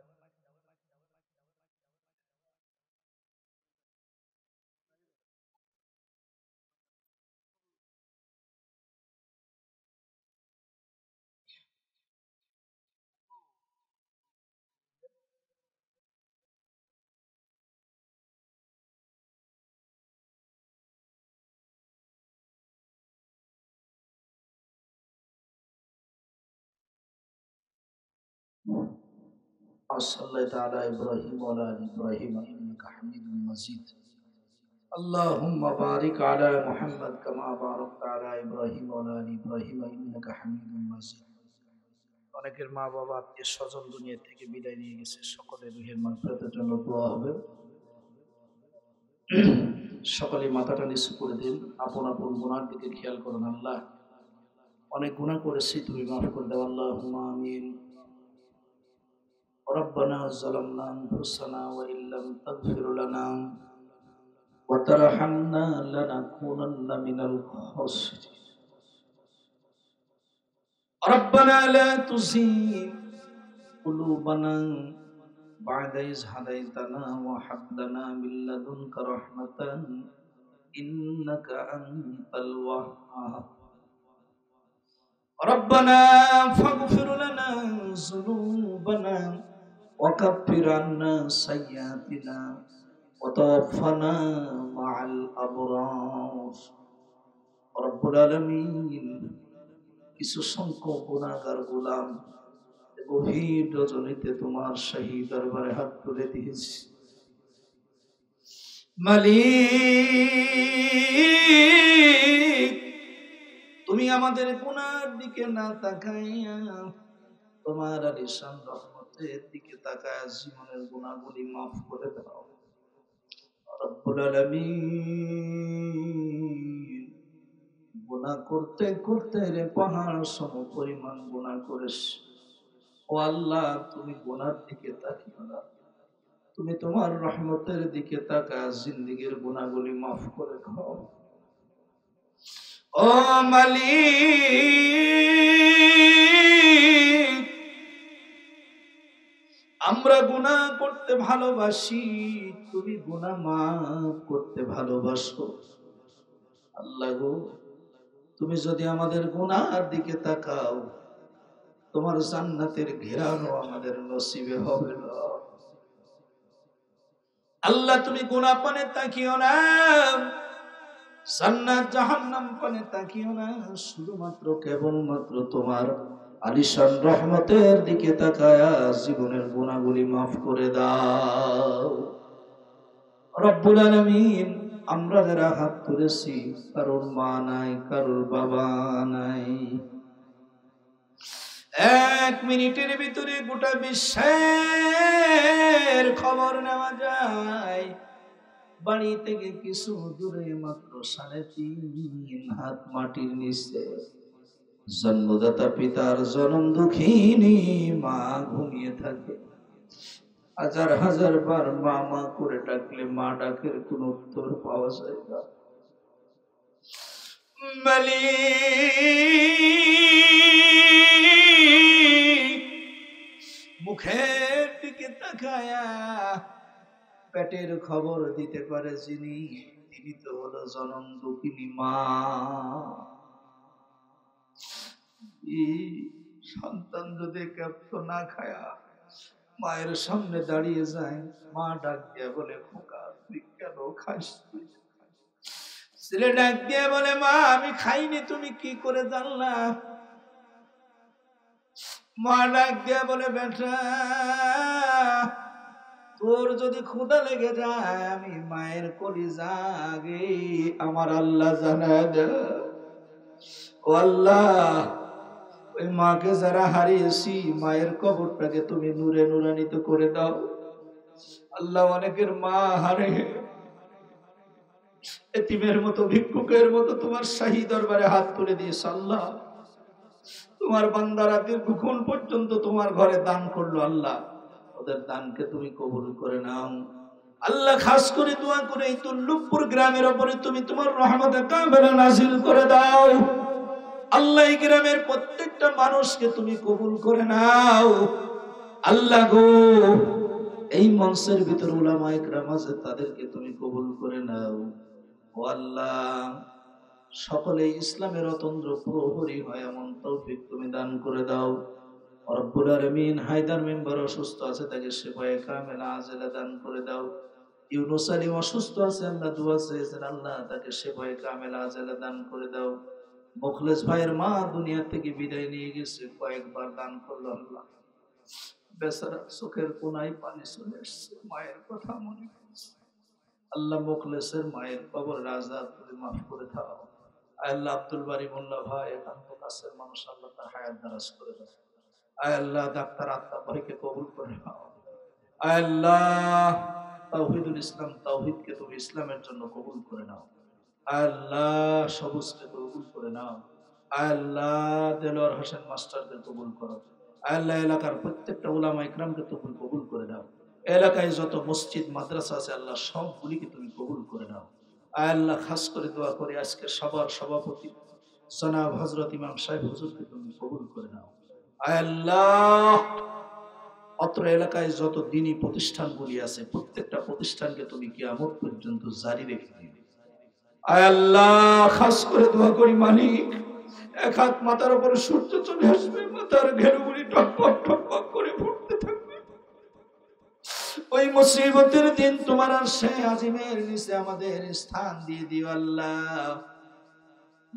صليت على إبراهيم وعلى آل إبراهيم إنك حميد مجيد. اللهم بارك على محمد كما باركت على إبراهيم وعلى آل إبراهيم إنك حميد مجيد. অনেকের মা বাবা আত্মীয় স্বজন দুনিয়া থেকে বিদায় নিয়ে গেছে, সকলের রুহের মাগফিরাতের জন্য দোয়া হবে। সকলে মাথাটা নিচু করে দিন, আপন আপন গুনার দিকে খেয়াল করুন। আল্লাহ অনেক গুনাহ করেছি, তুমি মাফ করে দাও আল্লাহুম্মা আমিন। ربنا ظلمنا أنفسنا وإن لم تغفر لنا وترحمنا لنكونن من الخاسرين ربنا لا تزغ قلوبنا بعد إذ هديتنا وهب لنا من لدنك رحمة إنك أنت الوهاب ربنا فاغفر لنا ذنوبنا وكفر عنا سيئاتنا وتوفنا مع الأبرار رب العالمين কিছু সংখ্যক গুনাহগার গোলাম গভীর রজনীতে তোমার শাহী দরবারে হাত তুলে দিয়েছি মালিক। তুমি আমাদের গুনার দিকে না তাকাইয়া তোমার আলিশান রহমতের দিকে তাকায় জীবনের গুনাহগুলি মাফ করে দাও রব্বুল আলামিন। গুনাহ করতে করতে রে পাহাড় সম পরিমাণ গুনাহ করেছ ও আল্লাহ, তুমি গুনার দিকে তাকিও না, তুমি তোমার রহমতের দিকে তাকায় জিন্দেগীর গুনাহগুলি মাফ করে দাও ও মালিক। আমরা গুনাহ করতে ভালোবাসি, তুমি গুনাহ মাফ করতে ভালোবাসো আল্লাহ গো। তুমি যদি আমাদের গুনার দিকে তাকাও, তোমার জান্নাতের ঘেরানো আমাদের নসিবে হবে না আল্লাহ। তুমি গুনাহ পানে তাকিও না, জান্নাত জাহান্নাম পানে তাকিও না, শুধুমাত্র কেবলমাত্র তোমার আলিশান রহমতের দিকে তাকায়া জীবনের গুনাহগুলি মাফ করে দাও রব্বুল আলামিন। আমরা যারা হাত তুলেছি, কারোর মা নাই, কারোর বাবা নাই, এক মিনিটের ভিতরে গোটা বিশ্বের খবর নেওয়া যায়। বাড়ি থেকে কিছু দূরে মাত্র 3.5 হাত মাটির নিচে জন্মদাতা পিতার জনম দুঃখিনী মা ঘুমিয়ে থাকে। হাজার হাজার বার মা মা করে ডাকলে মা ডাকের কোন উত্তর পাওয়া যায় না মালিক। মুখের দিকে তাকায়া পেটের খবর দিতে পারে যিনি, তিনি তো হলো জনম দুঃখিনী মা। সন্তান যদি কেপ্ত না খায়া মায়ের সামনে দাঁড়িয়ে যায়, মা ডাক দিয়ে বলে খোকা তুই কেন খাস? ছেলে ডাক দিয়ে বলে মা আমি খাইনি, তুমি কি করে জানলা? মা ডাক দিয়ে বলে বেটা তোর যদি ক্ষুধা লেগে যায়, আমি মায়ের কলিজা আগে আমার আল্লাহ জানায় দে। ও আল্লাহ, ওই মাকে যারা হারিয়েছি, মায়ের কবরটাকে তুমি নূরে নূরান্বিত করে দাও আল্লাহ। অনেকের মা হারে এতিমের মতো, ভিক্ষুকের মতো তোমার শাহী দরবারে হাত তুলে দিয়েছে আল্লাহ। তোমার বান্দারা দীর্ঘক্ষণ পর্যন্ত তোমার ঘরে দান করলো আল্লাহ, ওদের দানকে তুমি কবুল করে নাও আল্লাহ। খাস করে দোয়া করে এই তুল্লুকপুর গ্রামের উপরে তুমি তোমার রহমতে কামেলা নাজিল করে দাও আল্লাহ। এই গ্রামের প্রত্যেকটা মানুষকে তুমি কবুল করে নাও আল্লাহ গো। এই মঞ্চের ভিতর উলামায়ে কেরাম আছে, তাদেরকে তুমি কবুল করে নাও ও আল্লাহ। সকলে ইসলামের অতন্দ্র প্রহরী হয় এমন তৌফিক তুমি দান করে দাও রব্বুল আলামিন। হায়দার মেম্বার অসুস্থ আছে, তাকে শিফায়ে কামেলা আজেলা দান করে দাও। ইউনুস আলী অসুস্থ আছে, আল্লাহ দোয়া চেয়েছেন আল্লাহ, তাকে শিফায়ে কামেলা আজেলা দান করে দাও। মুখলেস ভাইয়ের মা দুনিয়া থেকে বিদায় নিয়ে গেছে, কয়েকবার দান করলো আল্লাহ। বেচারা চোখের কোনায় পানি চলে এসছে, মায়ের কথা মনে পড়ছে আল্লাহ। মুখলেসের মায়ের কবর রাজা তুমি মাফ করে দাও আল্লাহ। আব্দুল বারী মোল্লা ভাই একান্ত কাছের মানুষ, আল্লাহ তার হায়াত দারাজ করে দাও আল্লাহ। ডাক্তার আত্মা ভাইকে কবুল করে নাও আল্লাহ। তাওহীদুল ইসলাম তাওহীদকে তুমি ইসলামের জন্য কবুল করে নাও আল্লাহ। সবুজকে কবুল করে নাও আল্লাহ দেলোয়ার হোসেন মাস্টারকে কবুল করো। আল্লাহ এলাকার প্রত্যেকটা উলামা ইকরামকে তুমি কবুল করে দাও। এলাকায় যত মসজিদ মাদ্রাসা আছে আল্লাহ সবগুলিকে তুমি কবুল করে দাও। আল্লাহ খাস করে দোয়া করি আজকে সবার সভাপতি জনাব হযরত ইমাম সাহেব হুজুরকে তুমি কবুল করে নাও। আল্লাহ অত্র এলাকায় যত দ্বীনী প্রতিষ্ঠানগুলি আছে প্রত্যেকটা প্রতিষ্ঠানকে তুমি কিয়ামত পর্যন্ত জারি রেখে দিবে। আল্লাহ খাস করে দোয়া করি মালিক, এক হাত মাথার উপরে সূর্য চলে আসবে, মাথার ঘেরুগুলি টকবক টকবক করে ফুটতে থাকবে। ওই মুসিবতের দিন তোমার আরশে আজিমের নিচে আমাদের স্থান দিয়ে দিও আল্লাহ।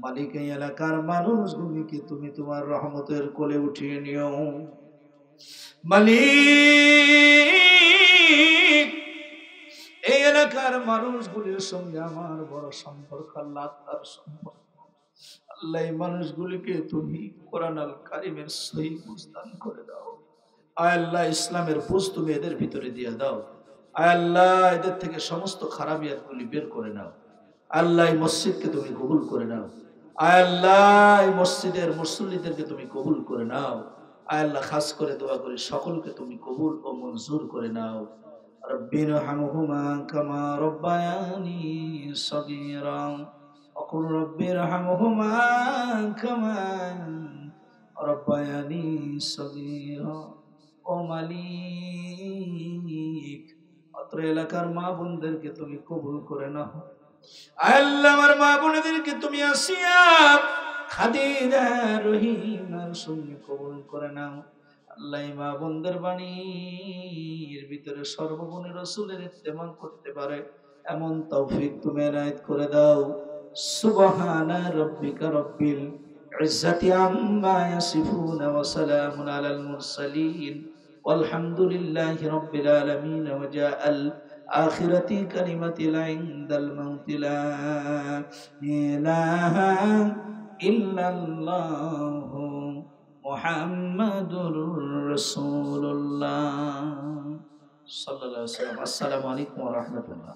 মালিক এই এলাকার মানুষগুলিকে তুমি তোমার রহমতের কোলে উঠিয়ে নিও মালিক। এই এলাকার মানুষগুলির সঙ্গে আমার বড় সম্পর্ক, আল্লাহ তার সম্পর্ক। আল্লাহ এই মানুষগুলিকে তুমি কোরআন আল কারিমের সহি বুঝ দান করে দাও। আয় আল্লাহ ইসলামের বুঝ তুমি এদের ভিতরে দিয়ে দাও। আয় আল্লাহ এদের থেকে সমস্ত খারাপিয়াতগুলি বের করে নাও। আল্লাহ এই মসজিদকে তুমি কবুল করে নাও। আয় আল্লাহ এই মসজিদের মুসল্লিদেরকে তুমি কবুল করে নাও। আয় আল্লাহ খাস করে দোয়া করি সকলকে তুমি কবুল ও মঞ্জুর করে নাও। রব্বিরহামহুমা কামা রব্বায়ানি সগীরা وقل رب ارحمهما كما ربياني صغيرا। ও মালিক অত্র এলাকার মা বোনদেরকে তুমি কবুল করে নাও। আল্লাহ আমার মা বোনদেরকে তুমি আসিয়া খাদিজা রহিমার সঙ্গে কবুল করে নাও। আল্লাহ মা বোনদের বাণীর ভিতরে সর্বগুণে রাসূলের ইত্তেমা করতে পারে এমন তৌফিক তুমি এনায়েত করে দাও। সুবহানা রাব্বিকা রাব্বিল ইজ্জাতি আম্মা ইয়াসিফুন ওয়া সালামুন আলাল মুরসালিন ওয়ালহামদুলিল্লাহি রাব্বিল আলামিন। ওয়া জাআল আখিরাতি কালিমাতিল ইনদাল মাউতি লা ইলাহা ইল্লাল্লাহু মুহাম্মাদুর রাসূলুল্লাহ সাল্লাল্লাহু আলাইহি ওয়াসাল্লাম। আসসালামু আলাইকুম ওয়া রাহমাতুল্লাহ।